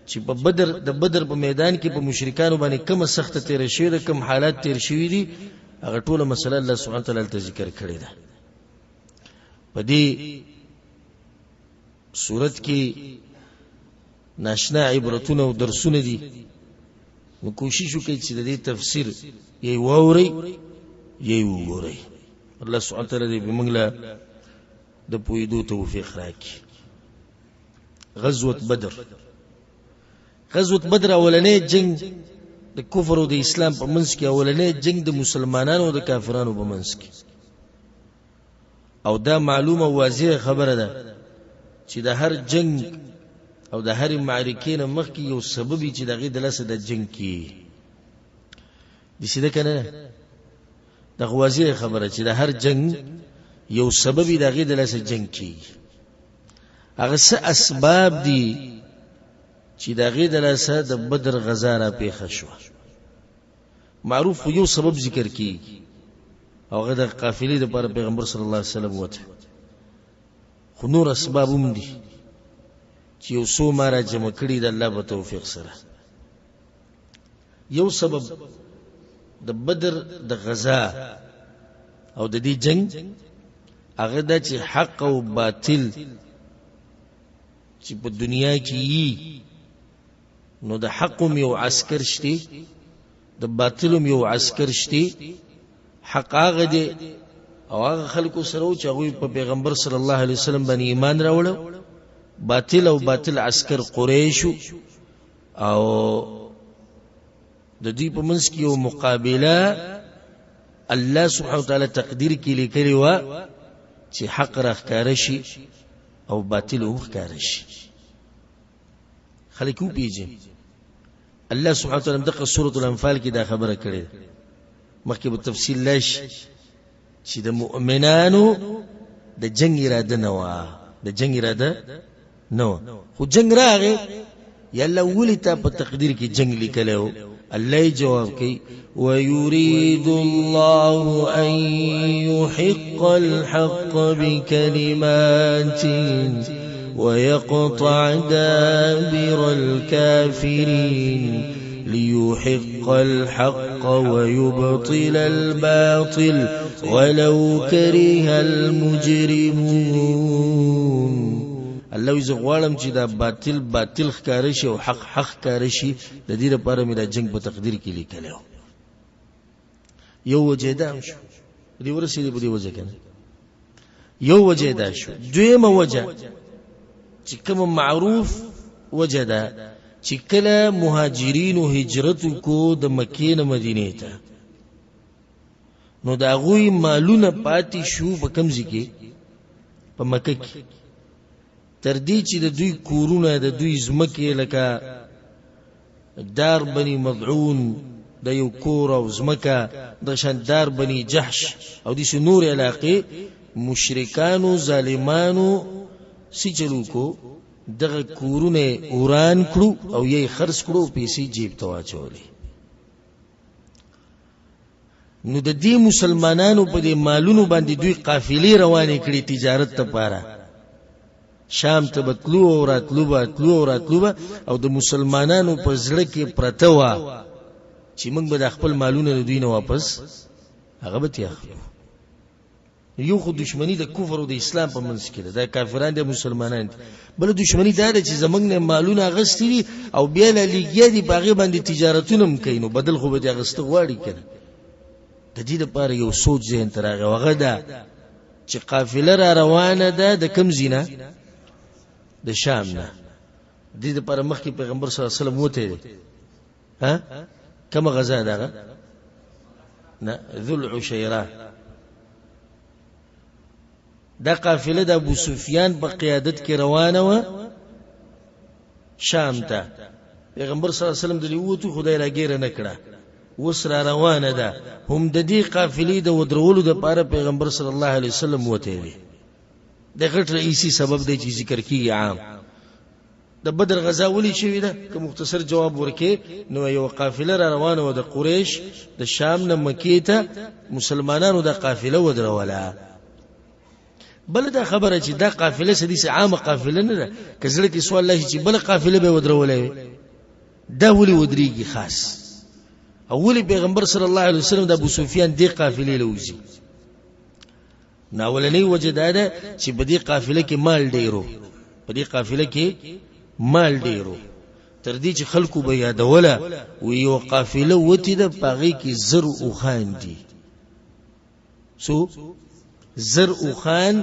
چې په بدر په میدان کې په مشرکانو باندې کومه سخته تیر شوی ده، کوم حالات تیر شوی دي، هغه ټول مسله الله سبحانه وتعالی ته ذکر کړی ده. په دې صورت کې ناشنا عبرتونه او درسونه دي. نو کوشش وکړئ چې د دې تفسیر یې واورئ یې وګورئ. الله سبحانه وتعالی دې موږ له د پوهېدو توفیق راکړي. غزوه بدر، غزوه بدر اولنې جنگ د کفر او د اسلام په منځ کې، اولنې جنگ د مسلمانانو او د کافرانو په منځ کې. او دا معلومه واضحه خبره ده چې د هر جنگ او د هر معرکې نه مخکې یو سبب چې دغه د لاسه د جنگ کې دي سیده کنه. د واضحه خبره چې د هر جنگ یو سبب دغه د لاسه جنگ کې هغه څه اسباب دي چې دغه د لاسه د بدر غزا را پیښه شو. معروف یو سبب ذکر کی او هغه د قافلې لپاره پیغمبر صلی الله علیه وسلم وته. خو نور اسباب هم دي چې یو څو ماره جمع کړي د الله په توفیق سره. یو سبب د بدر د غزا او د دې جنگ هغه د چې حق او باطل چې په دنیا کې یي، نو د حق یو عسكر شته، د باطل یو عسكر شته. حق هغه دی او هغه خلکو سره چې هغه په پیغمبر صلی الله علیه وسلم باندې ایمان راوړ. باطل او باطل عسكر قریش او د دې په منځ کې یو مقابله الله سبحانه وتعالی تقدیر کې لیکلی و چې حق راخکاره شي او باطل وښکاره شي. خلک یې پیژني. الله سبحانه وتعالی دغه سورۃ الانفال کې دا خبره کړې مخکې په تفصیل لاش چې د مؤمنانو د جنگ اراده نه و، د جنگ اراده نو خو جنگ راغی یلا ولې ته په تقدیر کې جنگ لیکلو. الله جواب کوي ويريد الله أن يحق الحق بكلماته ويقطع دابر الكافرين ليحق الحق ويبطل الباطل ولو كره المجرمون. الله یې غواړم چې دا باطل باطل ښکار شي او حق حق ښکار شي. د دې لپاره مې دا جنگ په تقدیر کې لیکلو. یو وجه دا شو دې ورسېدې په دې وجه کنه. یو وجه دا شو. دویمه وجه چې کوم معروف وجه ده چې کله مهاجرین او هجرت کو د مکې نه مدینه ته، نو دا غوی مالونه پاتې شو په کمزې کې په مکه کې. تر دې چې د دوی کورونه د دوی ځمکې لکه دار بني مضعون د یو کور او ځمکه د شاندار بني جحش او د نور علاقې مشرکانو ظالمانو سی چلو کو دغه کورونه اوران کړو او یې خرڅ کړو پیسې جیب ته واچولې. نو د دې مسلمانانو په دې مالونو باندې دوی قافلې روانې کړې تجارت لپاره، شام ته بتلو او راتلو او د مسلمانانو په زړه کې پرته وا چې موږ به د خپل مالونه د دوی نه واپس هغه به تاخلو. یو خو دشمنی د کفر او د اسلام په منځ کې ده، د کافرانو د مسلمانانو، بل دشمنی دا ده چې زمنګ نه مالونه غستې او بیا لګیا دي باغې باندې تجارتونه هم کوي، نو بدل خو به دې غست غواړي کنه. د دې لپاره یو سوچ ذهن ته راغی، هغه ده چې قافله را روانه ده د کوم ځینه د شام نه. د دې لپاره مخکې پیغمبر صلی الله علیه وسلم وته دي کوم غزا ده نه ذو العشيره. دا قافله د ابو سفیان په قیادت کې روانه و شام ته. پیغمبر صلی الله علیه وسلم د لیوتو خدای راګیره نکړه، وس را روانه ده. هم د دې قافلې د ودرولو د پاره پیغمبر صلی الله علیه وسلم وته دی. د غټ رئیسی سبب دی چې ذکر کیږي عام. د بدر غزا ولې شوې ده که مختصر جواب ورکې نو یو قافله را روانه و د قریش د شام نه مکې ته مسلمانانو د قافله ودروله. بل دا خبره چې دا قافله سدي عامه قافله نه ده، کزړه کې سوال الله چې بل قافله به ودرولې دا ولي ودريږي خاص. اولی پیغمبر صلی الله علیه وسلم د ابو سفیان دی قافله لوزي. ناولنی وجه دا ده چې په دې قافله کې مال ډیرو، په دې قافله کې مال ډیرو، تر دې چې خلکو به یادوله و یو قافله وتی ده پاغي کې زر او خان دي، سو زر او خان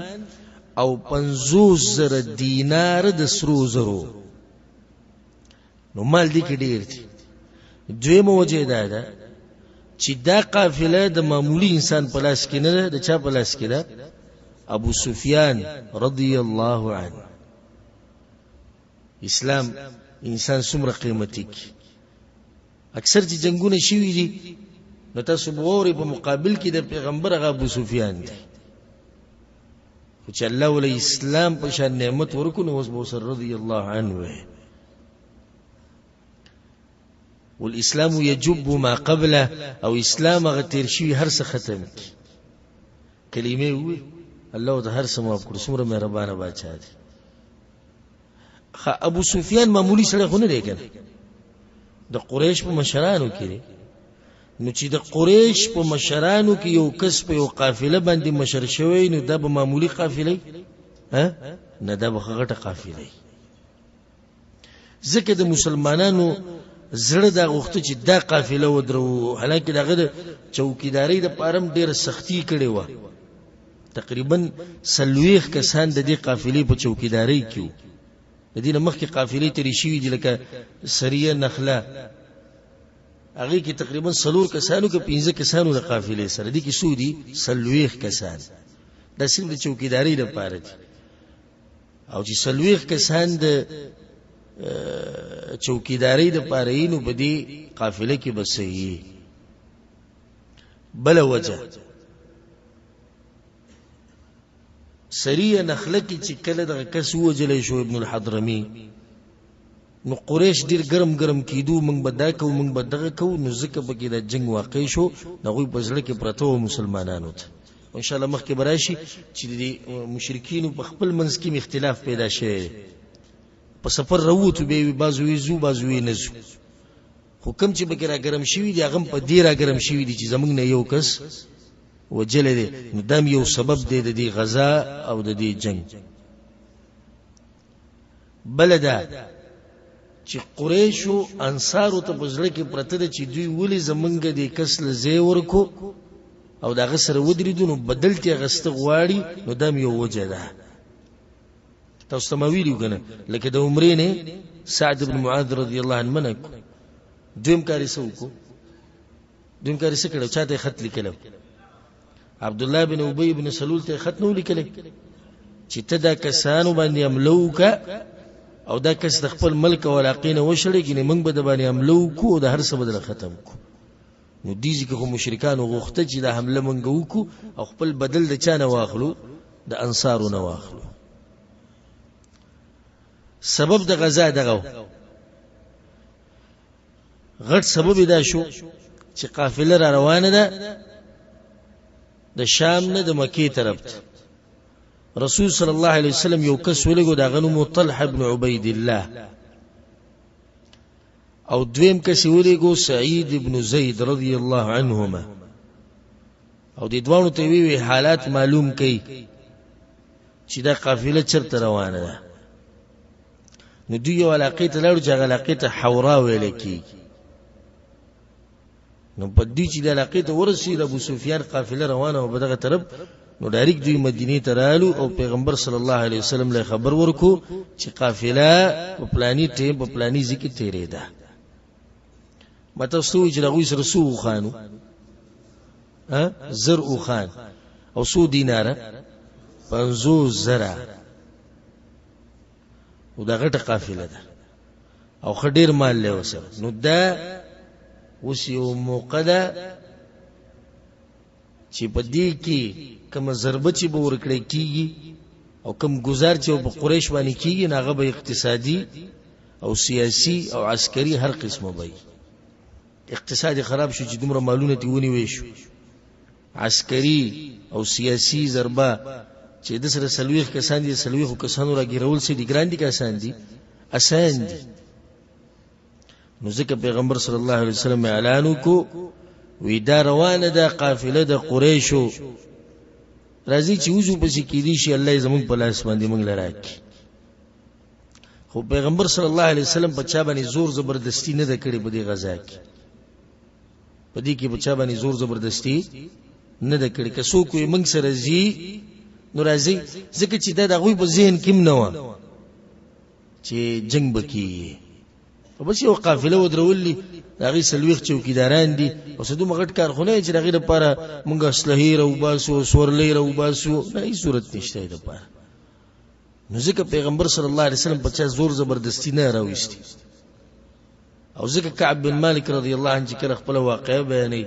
او 50,000 دینار د سرو زرو. نو مال دې کې ډیر دي. دویمه وجه دا ده چې دا قافله د معمولی انسان په لاس کې نه ده، د چا په لاس کې ده؟ ابو سفیان رضی الله عنه. اسلام انسان څومره قیمتي کی. اکثر چې جنگونه شوي دي نو تاسو وګورئ په مقابل کې د پیغمبر هغه ابو سفیان دی، خو چې الله ولې اسلام په شان نعمت ورکو نو ابو سر رضی الله عنه. والاسلام يجب ما قبله، او اسلام هغه تیر شوی هر څه ختم کی. کلمه وي الله د هر څه معاف کړي، څومره مهربانه بادشاہ دی. ابو سفیان معمولی سره خو نه دی کنه، د قریش په مشرانو کې دی. نو چې د قریش په مشرانو کې یو کس په یو قافله باندې مشر شوی نو دا به معمولی قافله نه، دا به غټه قافله. ځکه د مسلمانانو زړه دا غوښته چې دا قافله ودرو، حالانکه دغه چوکیداری د پارم ډیر سختی کړي و. تقریبا 40 کسان د دې قافلې په چوکیداری کې، د دې مخکې قافلې ترې شوي دي لکه سریه نخله، هغه کې تقریبا 4 کسانو کې 15 کسانو د قافلې سره دي کې سودي 40 کسان د صرف د چوکیداری لپاره دي. او چې 40 کسان د چوکیداری د پاره نو بدی قافله کې بسې. بل وجه سریه نخله کې چې کله د کس وجلې شو ابن الحضرمي، نو قریش ډیر ګرم کیدو، موږ بدا کو موږ بدغه کو، نو ځکه بګی د جنگ واقع شو نغوی په ځل کې پرته و مسلمانانو ته. ان شاء الله مخکې براشي چې د مشرکین په خپل منځ کې اختلاف پیدا شي. په سفر راوته به بازوي زو بازوي نزو، حکم چې بګرا ګرم شوی دی هغه په ډیر ګرم شوی دی چې زمنګ نه یو کس وجل دی، نو دام یو سبب دی د دې غزا او د دې جنگ. بلدا چې قریش او انصار ته بزړه کې پرته دي چې دوی ولې زمنګ دې کس لزی ورکو او دا غسر ودریدونو بدلتي غست غواړي، نو دام یو وجه ده. تاسو ته ویلو کنه لکه د عمرې نه سعد بن معاذ رضی الله عنه منک دویم کاری سوکو، دویم کاری سکړو چاته خط لیکلو، عبد الله بن ابي بن سلول ته خط نو لیکل، چې ته دا کسانو باندې عملو کا او دا کس د خپل ملک او علاقې نه وشړي چې موږ به د باندې عملو کو او د هر څه بدل ختم کو. نو دې ځکه خو مشرکانو غوښته چې دا حمله موږ وکړو او خپل بدل د چا نه واخلو، د انصارو نه واخلو. سبب د غزا دغه غټ سبب دا شو چې قافله را روانه ده د شام نه د مکی طرف ته. رسول صلی الله علیه وسلم یو کس ولګو دا غنو طلحه ابن عبید الله، او دویم کس ولګو سعید ابن زید رضی الله عنهما، او د دوانو ته وی حالات معلوم کړي چې دا قافله چرته روانه ده. نو دوی یو علاقې ته لاړو چې علاقې ته حورا ویل کېږي. نو په دې چې د علاقې ته ورسېد ابو سفیان قافله روانه او په دغه طرف، نو ډایرک دوی مدینه ته رالو او پیغمبر صلی الله علیه وسلم له خبر ورکو چې قافله په پلاني ټیم په پلاني ځکه تیرې ده. مته سوي چې دغه سره سو خانو زر او خان او سو دیناره 50 زره، او دا غټه قافله ده او خډیر مال له وسره. نو دا اوس یو موقع ده چې په دې کې کوم ضربه چې به ورکړی کیږي او کوم گزار چې په قریش باندې کیږي، هغه به اقتصادي او سیاسي او عسکري هر قسمه وي. اقتصاد خراب شو چې دومره مالونه تی ونیوي شو، عسکري او سیاسي ضربه چې د سره سلويخ کسان دي، سلويخ کسانو راګیرول سي دي ګران دي کسان دي، اسان دي. نو ځکه پیغمبر صلی الله علیه وسلم اعلان کو وی دا روانه ده قافله د قریشو، راځي چې وځو پسې کېدی شي الله زمون په لاس باندې موږ لراکي. خو پیغمبر صلی الله علیه وسلم په چا باندې زور زبردستی نه ده کړې په دې غزا کې، په دې کې په چا باندې زور زبردستی نه ده کړې. که څوک یې موږ سره زی نو راځي، ځکه چې دا د هغوی په ذهن کې نه و چې جنگ بکی. بس یو قافله ودرولې هغه سلويخ چوکیداران دي او څه دومره غټ کارخونه چې هغه لپاره مونږه اسلحې راو باسو، سورلې راو باسو، نه هیڅ صورت نشته ده لپاره. نو ځکه پیغمبر صلی الله علیه وسلم په چا زور زبردستی نه راويستي. او ځکه کعب بن مالک رضی الله عنه چې کله خپل واقعه بیانې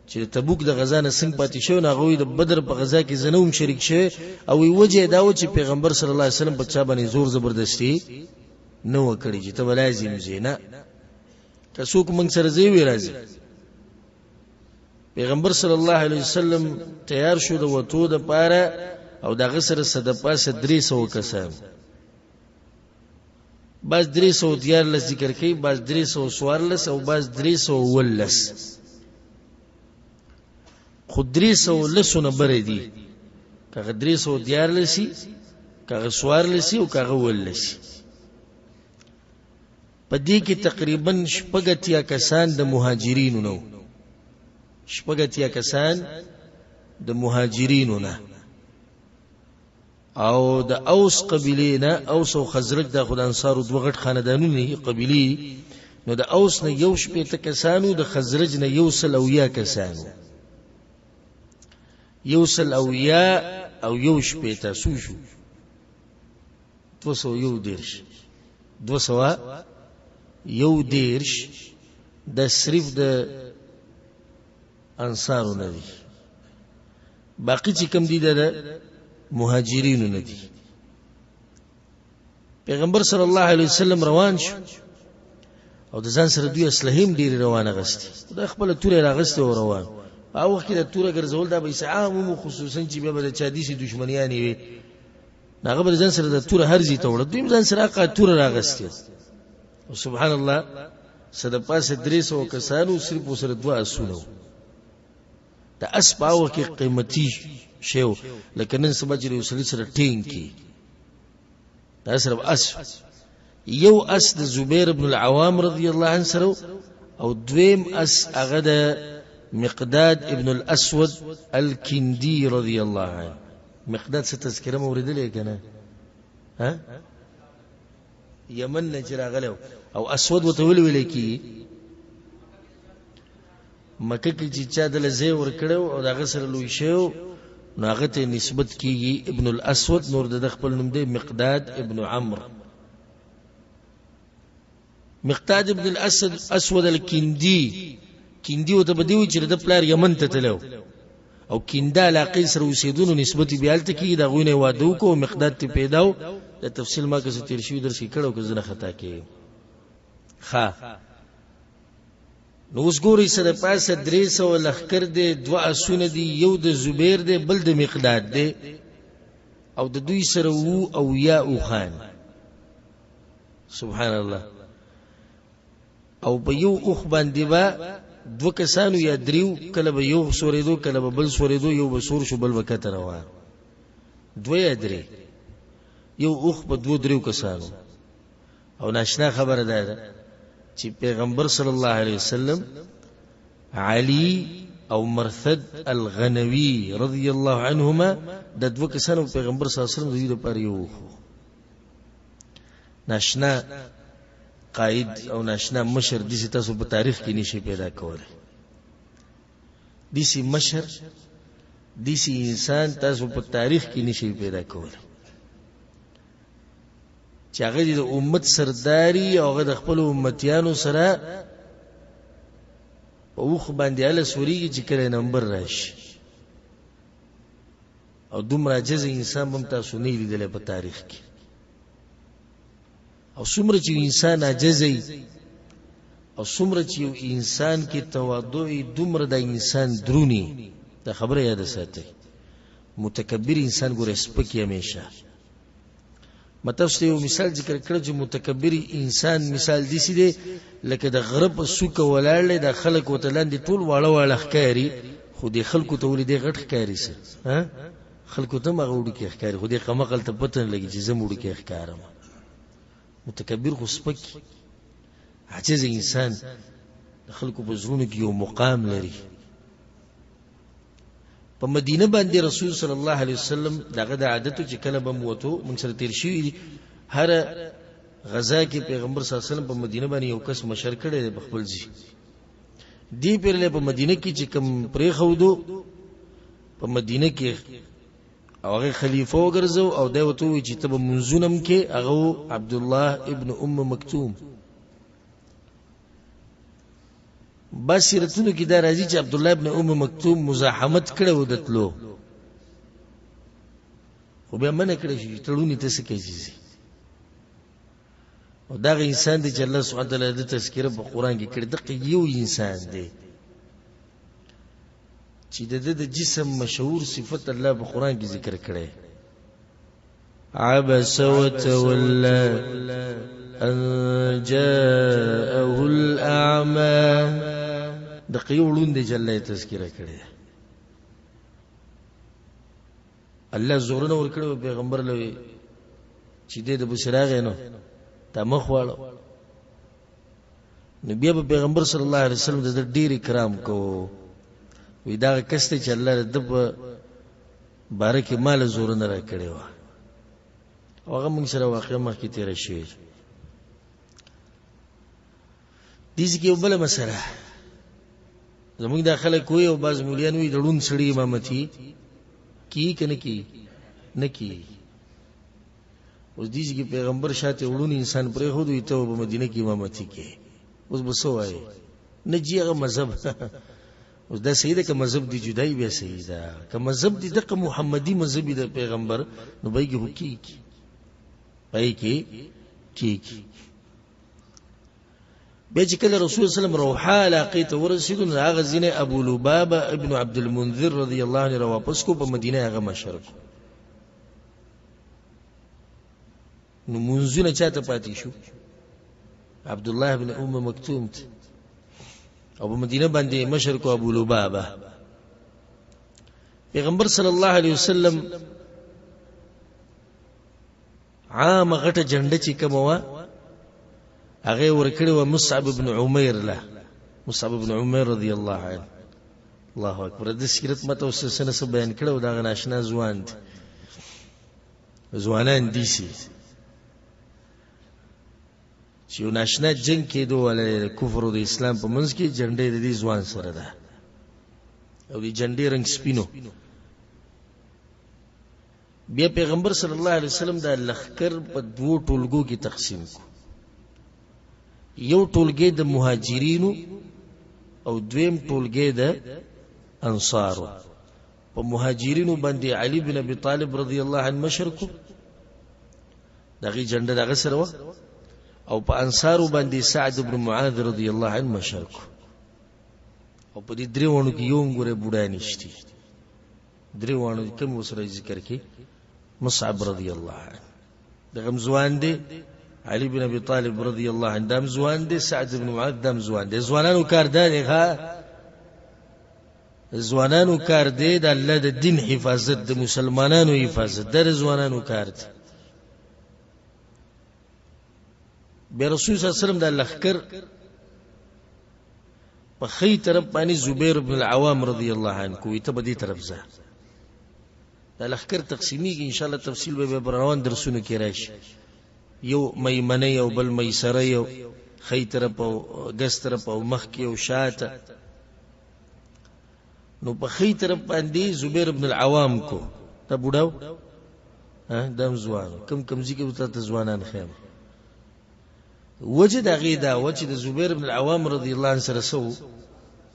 چې تبوک د غزا نه څنګه پاتې شو، نه غوي د بدر په غزا کې زنوم شریک شوه، او وجه دا و چې پیغمبر صلی الله علیه وسلم په چا باندې زور زبردستی نو کړی چې ته لازم زینا که څوک موږ سره زی وی راځي. پیغمبر صلی الله علیه وسلم تیار شو د وته د پاره او دغه سره صدپا 300 کسان، باز 300 دیار ل ذکر کوي، باز 300 سوارلس او باز 300 ولس. خود 300 لسونه بره دي، کغه 300 دیار لسی، کغه سوارلسی او کغه ولسی. په دې کې تقریبا شپږتیا کسان د مهاجرینو نو، شپږتیا کسان د مهاجرینو نه، او د اوس قبیله نه، اوس او خزرج د خدای انصارو دوه غټ خاندانونه قبیله. نو د اوس نه یو شپږ کسانو، د خزرج نه یو سل او یا کسانو، یو سل او یا او یو شپږ تاسو شو 211 211 د صرف د انصارو نه دي، باقی چې کم دي د مهاجرینو نه دي. پیغمبر صلی الله علیه وسلم روان شو او د ځان سره دوی اسلحې ډېر روانه غستې، د خپل توره راغسته او روان. او وخت د توره ګرځول دا به عام خصوصا چې به د چا دي سي دښمنیانی وي، هغه به ځان سره د توره هرځي ته وړ، دوی ځان سره کا توره راغسته. او سبحان الله صد پاسه 300 کسانو صرف وسره دوا اسونو. د اسباو کې قیمتي شیو لکه نن سبا چې وسلی سره ټینګ کی، دا سره اس یو اس د زبیر ابن العوام رضی الله عنه سره، او دویم اس هغه د مقداد ابن الاسود الکندی رضی الله عنه. مقداد څه تذکره موریدلې کنه، ها یمن نه چراغلو، او اسود وته ویل کی مکه کې چې چا دل زی ور کړو او دغه سره لوي شو، نو هغه ته نسبت کیږي ابن الاسود، نور د خپل نوم دی مقداد ابن عمرو. مقداد ابن الاسود الکندی، کندی او ته بدوي چې د پلار یمن ته تلو او کیندا علاقې سره اوسېدونو نسبت بیالته کیږي. دا غوینه واده کو مقداد ته پیداو. د تفصیل ما که تیر شوی درس کې کړو که زنه خطا کې ها. نو اوس ګوري سره پاسه 300 لخر دی، 2 اسونه دی، یو د زبیر دی بل د مقداد دی، او د دوی سره وو او یا او خان. سبحان الله. او په یو اوخ باندې با 2 کسانو یا 3، کله به یو سورېدو کله به بل سورېدو، یو به سور شو بل به کته روان. 2 یا 3 یو اوخ په 2-3 کسانو. او ناشنا خبره ده چې پیغمبر صلی الله علیه وسلم علی او مرثد الغنوی رضی الله عنهما د 2 کسانو پیغمبر صلی الله علیه وسلم دوی لپاره یو ناشنا قائد او ناشنا مشر دي تاسو په تاریخ کې نشي پیدا کولای. دي مشر دي انسان تاسو په تاریخ کې نشي پیدا کولای چې هغه د امت سرداری او هغه د خپل امتیانو سره اوخ باندې له سوري چې کله نمبر راشي. او دومره عجز انسان هم تاسو نه لیدل په تاریخ کې. او څومره چې انسان عاجزي او څومره چې یو انسان کې تواضع، دومره د انسان درونی. دا خبره یاد ساتئ. متکبر انسان ګور سپکی همیشه. مطلب څه یو مثال ذکر کړ چې متکبر انسان مثال دي سي دي لکه د غرب سوک ولاړل د خلک وتلاندې ټول واړه واړه ښکاری، خو د خلکو ته ولې د غټ ښکاری سه ها خلکو ته مغوډي کې ښکاری، خو د قمقل ته پته نه لګي چې زموډي کې ښکارم. متکبر خو سپک عاجز انسان د خلکو په زړونو کې یو مقام لري. په مدینه باندې رسول صلی الله علیه وسلم دغه د عادت چې کله به موته من سره تیر شي، هر غزا کې پیغمبر صلی الله علیه وسلم په مدینه باندې یو کس مشر کړي د خپل ځي دی پیرله په مدینه کې چې کوم پرې خودو په مدینه کې هغه خلیفہ وګرځو او دا وته چې تب منزونم کې هغه عبد الله ابن مکتوم. بصیرتونو کې دا راځي چې عبد الله ابن مکتوم مزاحمت کړو دتلو، خو بیا منه کړی چې تړونی ته څه کوي. او دا انسان دی چې الله سبحانه وتعالی د تذکره په قران کې کړی، دغه یو انسان دی چې د جسم مشهور صفت الله په قران کې ذکر کړي. عبس وتولى ان جاءه الاعمى، د قیولون دی جل تذکره کړي. الله زورنه ور کړو پیغمبر له چې د بشراغه نو تمخ واړو. نبی پیغمبر صلی الله علیه وسلم د ډیر کرام کو وی دا کسته چې الله د بارک مال زور نه را کړی و. هغه موږ سره واقعا مخکې تیر شي. دې کې یو بل مسله زموږ داخله کوی او باز مولیان وی دړون سړی امامتي کی کنه کی نه کی. اوس دې کې پیغمبر شاته وړون انسان پرې خو دوی ته په مدینه کې امامتي کې اوس بسوای نه جیغه مذهب. اوس دا سیده که مذهب دی جدای بیا سیده که مذهب دی دقه محمدی مذهبی د پیغمبر نو بایگی حقی کی بایگی کی بیا چې کله رسول صلی الله علیه وسلم روحا علاقه ته ورسېدو نو هغه ځینې ابو لبابه ابن عبد المنذر رضی الله عنه را واپس کو په مدینه هغه مشرک. نو منځونه چاته پاتې شو؟ عبد الله ابن مکتوم ته. او په مدینه باندې مشر کو ابو لبابه. پیغمبر صلی الله علیه وسلم عام غټه جنډه چې کومه هغه ورکړی و مصعب ابن عمیر له. مصعب ابن عمیر رضی الله عنه. الله اکبر. د سیرت مته وسنه سره بیان کړو دا ناشنا ځوانان دي سي چې ناشنا جنگ کې دوه ول کفر او د اسلام په منځ کې جنډې د دې ځوان سره ده او د جنډې رنگ سپینو بیا پیغمبر صلی الله علیه وسلم دا لخر په دوه ټولګو کې تقسیم کو. یو ټولګي د مهاجرینو او دویم ټولګي د انصارو. په مهاجرینو باندې علي بن ابي طالب رضی الله عنه مشر کو، دغه جنډه دغه سره و، او په انصارو باندې سعد بن معاذ رضی الله عنه مشر کو. او په دې دریوانو کې یو ګوره بوډا نشتی، دریوانو کوم وسره ذکر کې مصعب رضی الله عنه دغه ځوان دی، علي بن ابي طالب رضی الله عنه دم ځوان دی، سعد بن معاذ دم ځوان دی. ځوانانو کار دی، ها ځوانانو کار دی د الله د دین حفاظت، د مسلمانانو حفاظت، د ځوانانو کار دی. بیا رسول صلی الله علیه وسلم د لخر په خی طرف باندې زبیر بن العوام رضی الله عنه کوی ته بدی طرف ځه. د لخر تقسیمیږي ان شاء الله تفصیل به روان درسونه کې راشي. یو میمنه یو بل میسره، یو خی طرف او ګس طرف او مخ کې او شاته. نو په خی طرف باندې زبیر بن العوام کو ته بوډاو دم ځوان کم کمزې کې وته ځوانان خیم. وجه د غیدا وجه د زبیر بن العوام رضی الله عنه سره سو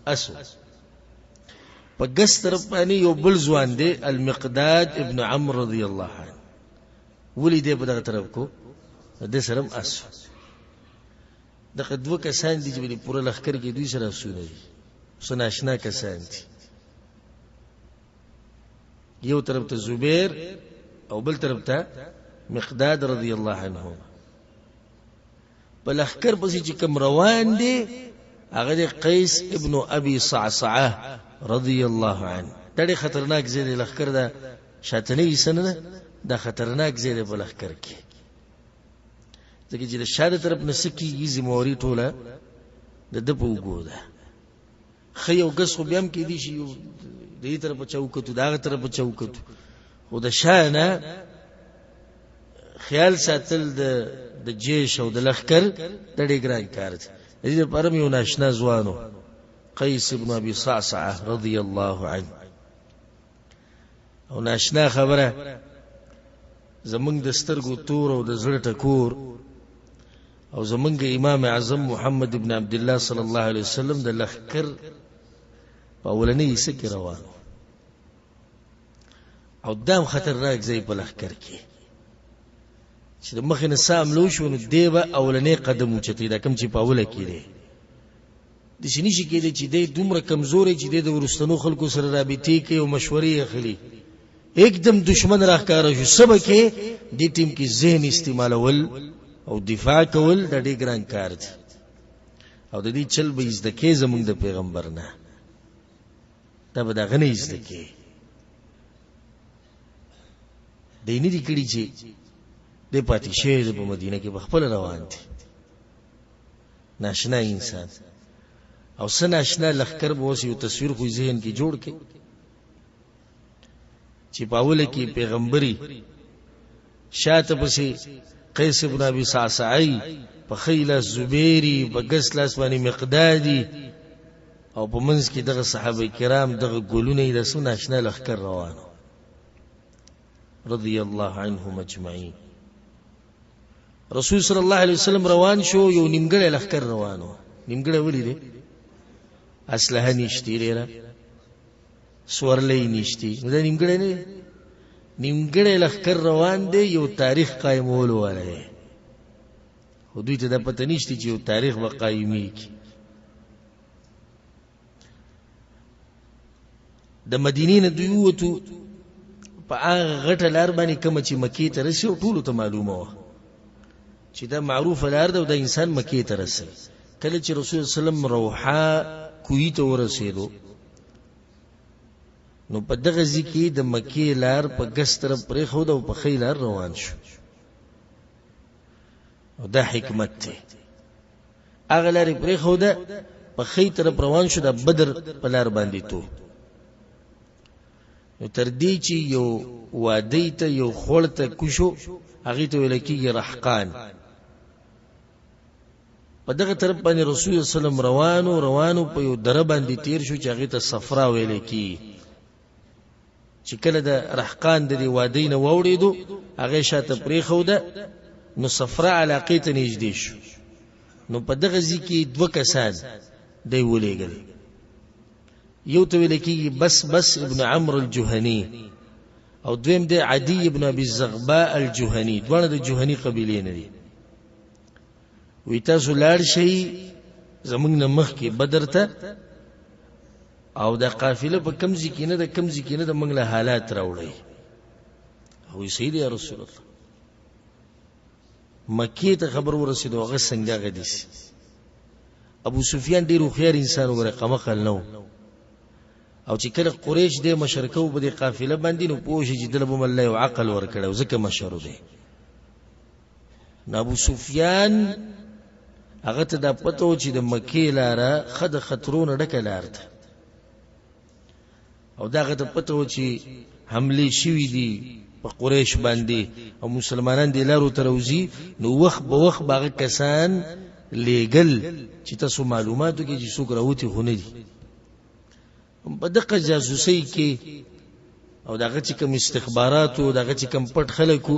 اسو په ګس طرف باندې یو بل ځوان دی المقداد ابن عمرو رضی الله عنه، ولید په دغه طرف کو د سرم اسو. دغه دوه کسان دي چې په پوره لخر کې دوی سره سونه دي، سناشنا کسان دي. یو طرف ته زبیر او بل طرف ته مقداد رضی الله عنه. په لخر پسې چې کوم روان دي هغه قیس ابن ابي صعصعه رضی الله عنه. ډېر خطرناک ځای لخر دا شاتنی سننه دا خطرناک ځای په لخر کې، ځکه چې د شاده طرف نسکی زموري ټوله د په وګو ده. خي او ګس خو بیا هم کې دي شي د دې طرف چوکتو داغه طرف چوکتو، خو د شانه خیال ساتل د جيش او د لخر د ډېر ګران کار دی. د دې لپاره یو ناشنا ځوانو قیس ابن ابي صعصعه رضی الله عنه. او ناشنا خبره زمونږ د سترګو تور او د زړه ټکور او زمونږ امام اعظم محمد ابن عبد الله صلی الله علیه وسلم د لخر په اولنۍ سکه روان او دام خطرناک ځای په لخر کې چې د مخ نه سام لو شو نو دیبه اولنې قدم اوچتي دا کم چې په اوله کې دی د شنی شي کې دی چې د دومره کمزوري چې د ورستنو خلکو سره رابطې کوي او مشورې اخلي، एकदम دشمن راخکار شو سبکه د ټیم کې ذهن استعمالول او دفاع کول د ډېر ګران کار دی. او د دې چل به زده کې زمونږ د پیغمبر نه دا به دا غنې زده کې دیني دي کړي چې د پاتې شه په مدینه کې بخپل روان دي. ناشنا انسان او سناشنا لخر به اوس یو تصویر خو ذهن کې جوړ کې چې پاوله کې پیغمبري شاته پسې قیس ابن ابي صعصعي په خیل زبيري بغس لاس باندې مقدادي او په منځ کې دغه صحابه کرام دغه ګلونه د سونه ناشنا لخر روانو رضی الله عنهم اجمعين. رسول صلی الله علیه وسلم روان شو، یو نیمګړی لخر روانو. نیمګړی ولې دی؟ اسلحه نشتی لري، سورلې نشتی، نو دا نیمګړی نه، نیمګړی لخر روان دی. یو تاریخ قائمول وره خو دوی ته د پته نشتی چې یو تاریخ به قائمي کی. د مدینې نه دوی وته په هغه غټه لار باندې کوم چې مکی ته رسیدو ټول ته معلومه و چې دا معروفه لار ده او د انسان مکی ته رسي. کله چې رسول سلام روحا کوی ته ورسېدو نو په دغه ځکه د مکی لار په ګس طرف پرې خو د په خې لار روان شو. او دا حکمت ته هغه لار پرې خو د په خې طرف روان شو، د بدر په لار باندې تو نو تر دې چې یو وادي ته یو خړته کوشو هغه ته ویل کېږي رحقان. په دغه طرف باندې رسول سلام روانو په یو در باندې تیر شو چې هغه ته صفرا ویل کېږي. چې کله د رحقان د وادي نه ووړېدو هغه شاته پرېښوده نو صفرا علاقې ته نږدې شو نو په دغه ځای کې دوه کسان دی ولېږل یو ته ویل کېږي بس ابن عمرو الجهني او دویم دی عدي ابن ابي الزغباء الجهني دواړه د جهني قبیلې نه دي وی تاسو لاړ شئ زمونږ نه مخکې بدر ته او دا قافله په کم ځای کې نه ده کم ځای کې نه ده موږ له حالات راوړئ وی سید یا رسول الله مکې ته خبر ورسېدو هغه څنګه غدیس ابو سفیان ډېر هوښیار انسان وګوره قمقل نه او چې کله قریش دې مشرکو په دې قافله باندې نو پوه شي چې دله به الله یو عقل ورکړی او ځکه مشر دی نو ابو سفیان هغه ته دا پته و چې د مکې لاره ښه د خطرونو ډکه لار ده او دا هغه ته پته و چې حملې شوي دي په قریش باندې او مسلمانان دې لارو ته راوځي نو وخت به وخت به هغه کسان لیږل چې تاسو معلوماتو کې چې څوک راوتي خو نه دي په دغه جاسوسۍ کې او دغه چې کوم استخباراتو دغه چې کوم پټ خلکو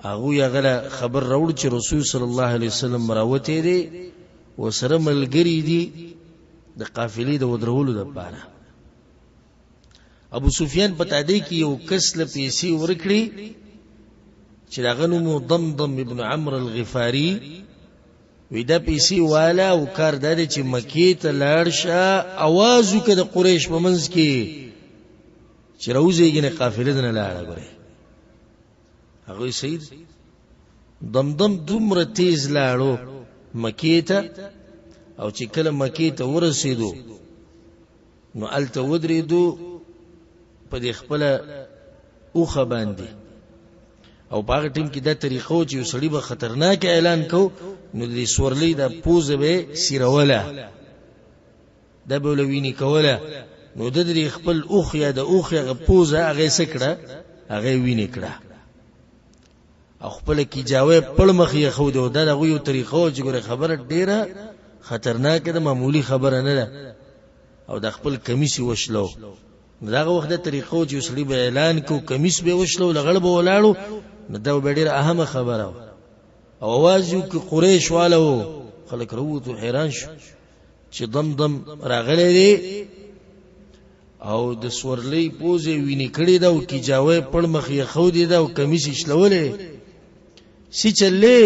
هغه یې غلا خبر راوړ چې رسول صلی الله علیه وسلم راوته دي وسره ملګری دي د قافلې د ودرولو لپاره ابو سفیان په تادی کې یو کس له پیسې ورکړي چې دغه نوم ضمضم ابن عمرو الغفاري وی دا پیسې والا او کار دا چې مکې ته لاړ شه اواز وکړه د قریش په منځ کې چې راوځيږي نه قافله نه لاړه غره هغه سید ضمضم دومره تیز لاړو مکې ته او چې کله مکې ته ورسېدو نو الته ودرېدو په دې خپل اوخه باندې او په هغه ټیم کې دا طریقو چې سړی به خطرناک اعلان کو نو د سورلې د پوزه به سیروله د بولوینی کوله نو د دې خپل اوخ یا د اوخ یا پوزه هغه سکړه هغه ویني کړه او خپل کی جاوه پړ مخې خو د دغه یو طریقو چې ګوره خبره ډیره خطرناک ده معمولی خبره نه ده او د خپل کمیسي وشلو دغه وخت د طریقو چې سړي به اعلان کو کمیس به وشلو لغړ به ولاړو نو دا ډیره اهمه خبره او आवाज یو کې قریش والو خلک وروته حیران شو چې ضمضم راغلی دی او د سورلې پوزه ویني کړي دا او کی جاوه پړ مخې خو دی دا او کمیس شلولې سی چلې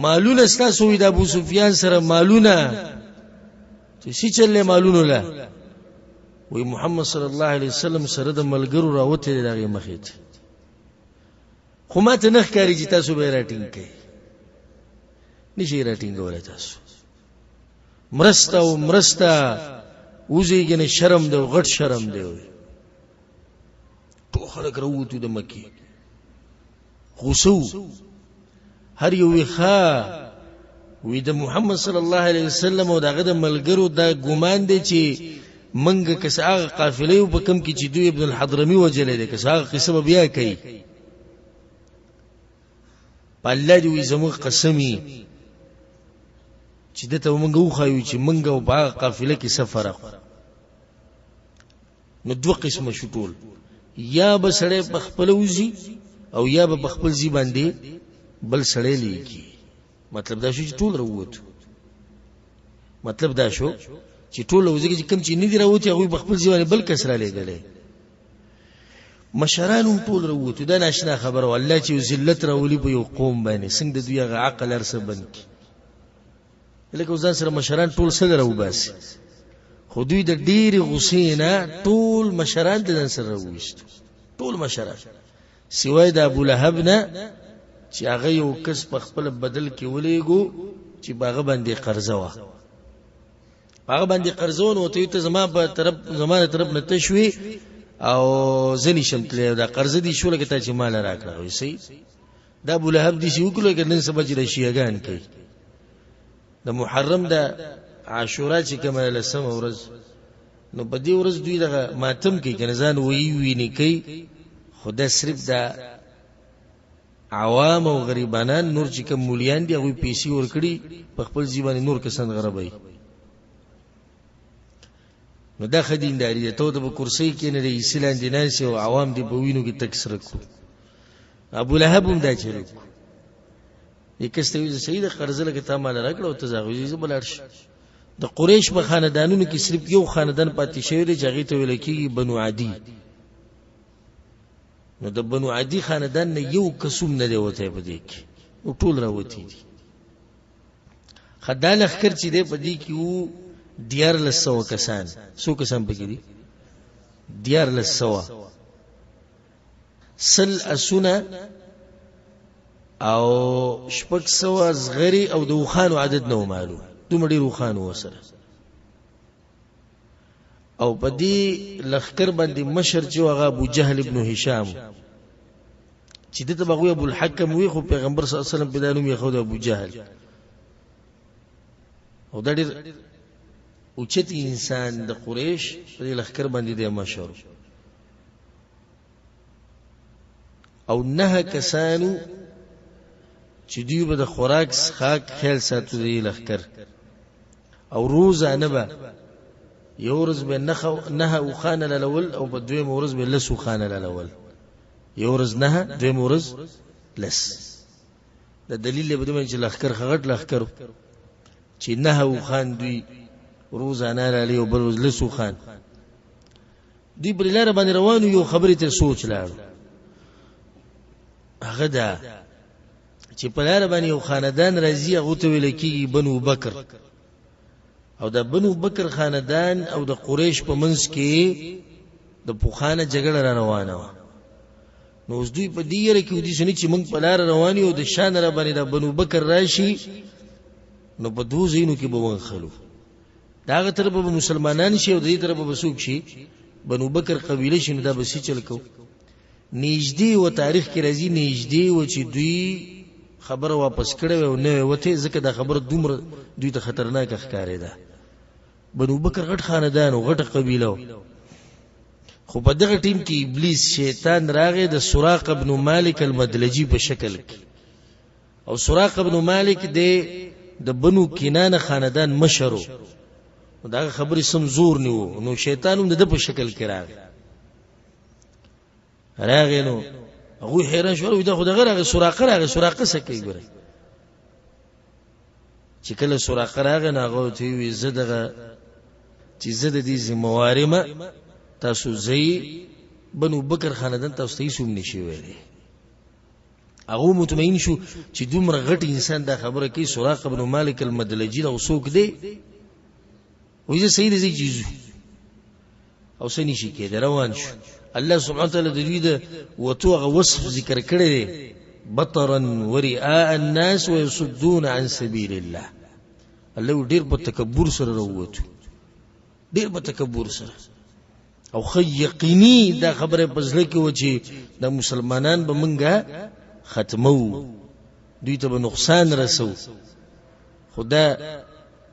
مالونه ستاسو د ابو سفیان سره مالونه چې سی چلې مالونه لا وی محمد صلی الله علیه وسلم سره د ملګرو راوته دغه مخې ته خو ماته نه ښکاري چې تاسو به راټینګ کړئ نشي راټینګولای تاسو مرسته وزيږي نه شرم دی غټ شرم دی ټول خلک راوته د مکې غوسو هر یو ښا وی د محمد صلی الله علیه وسلم او دغه د ملګرو دا ګومان دی چې منګه کس هغه قافلې په کم کې چې دوی ابن الحضرمي وجلې ده کس هغه قصه بیا کوي الله دې زموږ قسمی چې دته موږ وخایو چې موږ او باغ قافله کې سفر نو دوه قسمه شو ټول یا به سړی په خپل وزي او یا به خپل ځی باندې بل سړی لیکي مطلب دا شو چې ټول راووت مطلب دا شو چې ټول وزګي چې کم چې نه دی راوتی هغه بخپل ځواني بل کسره لګلې مشرانو ټول راوته دا ناشنا خبره والله چې ذلت راولي په یو قوم باندې څنګه د دوی عقل ارسه بند لکه ځان سره مشران ټول سره راو باسي خو دوی د ډېری غصې نه ټول مشران د ځان سره راوښت ټول مشران سوای د ابو لهب نه چې هغه یو کس په خپل بدل کې ولېګو چې باغ باندې قرضه وا هغه باندې قرضون او ته زما په طرف زمانه طرف نه تشوي او زنی شمتله دا قرض دي شو لکه ته چې مال راکړه وي سي دا ابو لهب دي شو کله کنه سبا چې شیعاګان کوي د محرم د عاشورا چې کومه لسم ورځ نو په دې ورځ دوی دغه ماتم کوي کنه ځان وی نه کوي خدا صرف دا عوام او غریبانان نور چې کوم مولیان دي هغه پیسې ورکړي په خپل ځیبانه نور کسان غربای نو دا خدینداری ده تو د په کرسی کې نه رئیس لاندې ناست او عوام دې په وینو کې تک سره کړو. ابو لهب هم دا چلو کو یکسته وی سید قرض لکه تا مال راکړو او تزاغوی ز بلارش. د قریش په خاندانونو کې صرف یو خاندان پاتې شوی دی چې هغه ته ویل کېږي بنو عدی. نو د بنو عدی خاندان نه یو قسم نه دی وته په دې کې او ټول راوتی دي. خدای لخر چې دی په دې کې وو دیار لسو کسان. سو کسان پکې دي دیار لسو سل اسونه او شپږ سوه زغری او د وخانو عدد نو معلوم دومره ډېر وخانو وسره. او په دې لخر باندې مشر چې هغه ابو جهل ابن هشام چې دته بغوی ابو الحکم وی خو پیغمبر صلی الله علیه وسلم په دانو یې خو د ابو جهل او دا ډېر اوچت انسان د قریش په دې لخر باندې د مشر. او نه کسانو چې دوی به د خوراک خاک خیال ساتو دی لخر. او روزانه به یو ورځ به نه او خانه لول او په دویم ورځ به لسو خانه لول. یو ورځ نه دویم ورځ لس. د دلیل به دوی چې لخر خغټ لخر چې نه او خان دوی روزانه للی او بل ورځ لسو خان. دوی بل لار باندې روانو یو خبرې ته سوچ لاړ. هغه دا چې په لار باندې یو خاندان راځي هغه ته ویل کېږي بنو بکر. او د بنو بکر خاندان او د قریش په منځ کې د پوخانه جګړه را روانه وه. نو اوس دوی په دې یره کې ودي سني چې موږ په لار روان یو د شان را باندې د بنو بکر راشي نو په دوه ځینو کې به ونخلو. دا هغه طرف به مسلمانان شي او د دې طرف به څوک شي بنو بکر قبیله شي. نو دا به څه چل کو نږدې و تاریخ کې راځي نږدې و چې دوی خبره واپس کړې او نه وته ځکه دا خبره دومره دوی ته خطرناک ښکارېده. بنو بکر غټ خاندان او غټ قبیله خو په دغه ټیم کې ابلیس شیطان راغی د سراق ابن مالک المدلجی په شکل کې. او سراق ابن مالک د بنو کنانه خاندان مشرو دا خبرې سم زور نیو. نو شیطان هم د په شکل کې راغی نو هغه حیران شو دا خو دغه راغی سراقه څه کوي ګره. چې کله سراقه راغی نو هغه ته وی زدغه چې زده دي زموارمه تاسو زئی بنو بکر خاندان تاسو ته هیڅ نشي ویلي. هغه مطمئن شو چې دومره غټ انسان دا خبره کوي سراق ابن مالک المدلجی او څوک دی وایي سید زی چیزو او سني شي کې روان شو. الله سبحانه وتعالى د دې د وتوغه وصف ذکر کړی دی بطرا ورئاء الناس ويصدون عن سبيل الله. الله ډیر په تکبر سره وروته ډیر په تکبر سره او خو یقیني دا خبره پزله کې و چې د مسلمانان به منګه ختمو دوی ته به نقصان رسو. خدا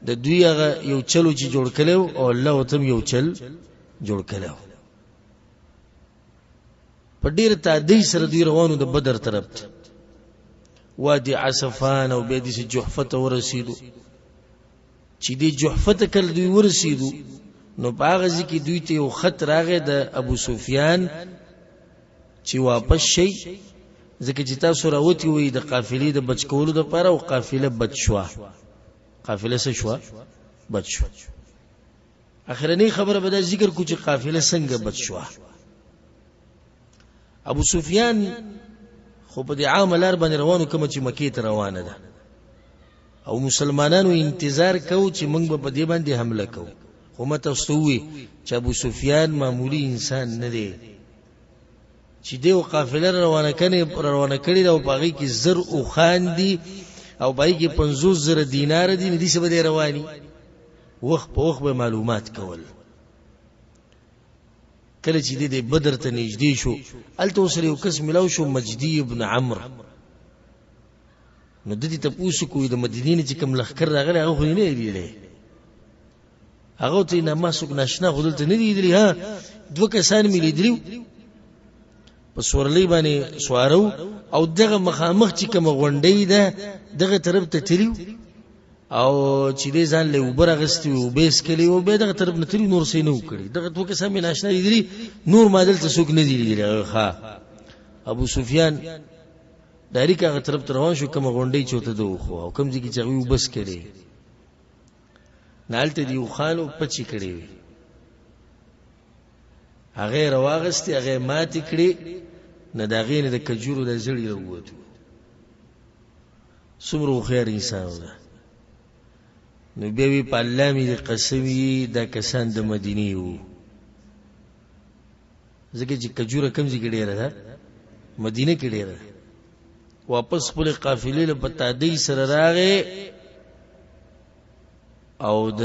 د دوی هغه یو چلو چې جوړ کړو او الله وتم یو چل جوړ کړو. په ډیر تعدی سره دوی روانو د بدر طرف ته وادي عصفان او به دې جحفه ورسیدو. چې دې جحفه کله دوی ورسیدو نو باغ ځکه دوی ته یو خط راغی د ابو سفیان چې واپس شي ځکه چې تاسو راوتی وي د قافلې د بچ کولو د لپاره او قافله بچ شو. قافله څه شو؟ بچ شو. اخرنی خبره به دا ذکر کو چې قافله څنګه بچ شو. ابو سفیان خو په دې عام لار باندې روانو کوم چې مکې ته روانه ده او مسلمانانو انتظار کو چې موږ به په دې باندې حمله کوو. خو مته وسوي چې ابو سفیان معمولی انسان نه دی چې دیو قافله روانه کړي او په هغه کې زر او خان دي او په هغه کې 50,000 دینار دي ندي څه به رواني وخت په وخت به معلومات کول. کله چې د بدر ته نږدې شو الته سره یو کس ملاو شو مجدی ابن عمرو. نو د دې ته پوښتنه کوي د مدینې چې کوم لخر راغلی هغه خو نه دی هغه ته نه ما څوک ناشنا غوډل ته نه دی لیدلی. ها دوه کسان مې لیدلی په سورلۍ باندې سوارو او دغه مخامخ چې کوم غونډې ده دغه طرف ته تلیو او چې دې ځان له وبر غستې او بیس کلی او به دغه طرف نه تری نور سي نه وکړي دغه تو کې سمې ناشنا دي نور مادل ته څوک نه دي ها ابو سفیان دایریک هغه طرف ته روان شو کوم غونډې چوته دوه خو او کوم ځکه چې وي وبس کړي نالته دی خانو پچی کړي هغه رواغستې هغه مات کړي نه داغې نه د کجورو د زړی وروته څومره خیر انسان ده نو بیا وی په الله می قسمی دا کسان د مدینه وو ځکه چې کجوره کم ځای کې ډیره ده مدینه کې ډیره واپس خپل قافلې له پتادی سره راغې او د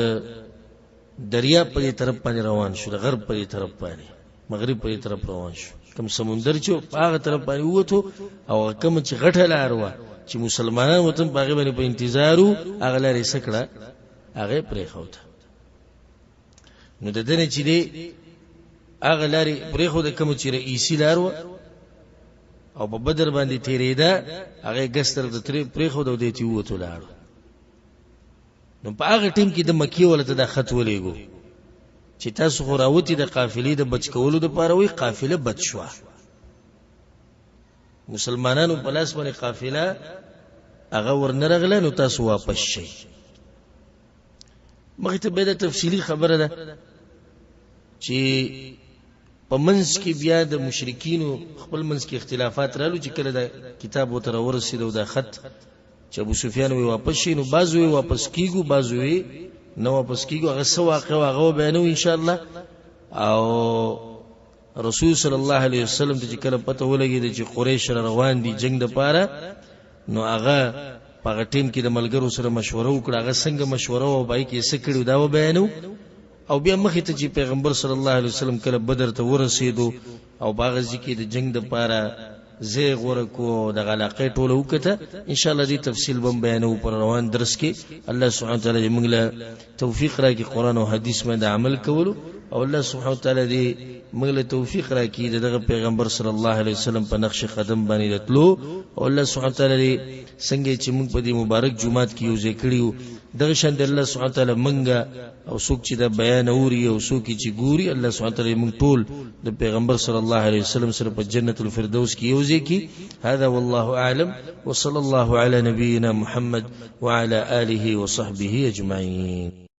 دریا په طرف باندې روان شو د غرب په طرف باندې مغرب په طرف روان شو کوم سمندر چې هغه طرف باندې وته او کوم چې غټه لار و چې مسلمانان وته باغې باندې په انتظارو هغه لارې سکړه هغه پرې خوته نو د دنه چې دی هغه لارې پرې خو د کوم چې رئیسی لار و او په بدر باندې تیریدا هغه ګستر د تری پرې خو د دې تی وته لاړ نو په هغه ټیم کې د مکی ولته د خط ولېګو چې تاسو خو راوتی د قافلې د بچ کولو د پاره وي قافله بچ شو مسلمانانو په لاس باندې قافله هغه ورنرغله نو تاسو واپس شئ مخې ته به د تفصیلی خبره ده چې په منځ کې بیا د مشرکینو خپل منځ کې اختلافات رالو چې کله د کتاب وتر ورسېدو د خط چې ابو سفیان وی واپس شي نو بعض وی واپس کیګو بعض وی نو واپس کیګو هغه سو واقعه هغه بیانو ان شاء الله او رسول صلی الله علیه وسلم ته کله پته ولګی چې قریش روان دي جنگ د پاره نو هغه په ټیم کې د ملګرو سره مشوره وکړه هغه څنګه مشوره او بای کې سکړو دا و بیانو او بیا مخې ته چې پیغمبر صلی الله علیه وسلم کله بدر ته ورسېدو او باغ ځکه د جنگ د پاره زیغ ورکو د علاقه ټوله وکته ان شاء الله دې تفصیل بم بیانو پر روان درس کې الله سبحانه وتعالى موږ له توفیق راکړي قران او حدیث باندې عمل کولو او الله سبحانه وتعالى دې موږ له توفیق راکړي دغه پیغمبر صلی الله علیه وسلم په نقش قدم باندې تلو او الله سبحانه وتعالى څنګه چې موږ په دې مبارک جمعات کې یو ذکرېو دغه شان د الله سبحانه وتعالى منګه او څوک چې د بیان اوري او څوک چې ګوري الله سبحانه وتعالى موږ ټول د پیغمبر صلی الله علیه وسلم سره په جنت الفردوس کې یو ځکه هذا والله اعلم وصلى الله على نبينا محمد وعلى اله وصحبه اجمعين.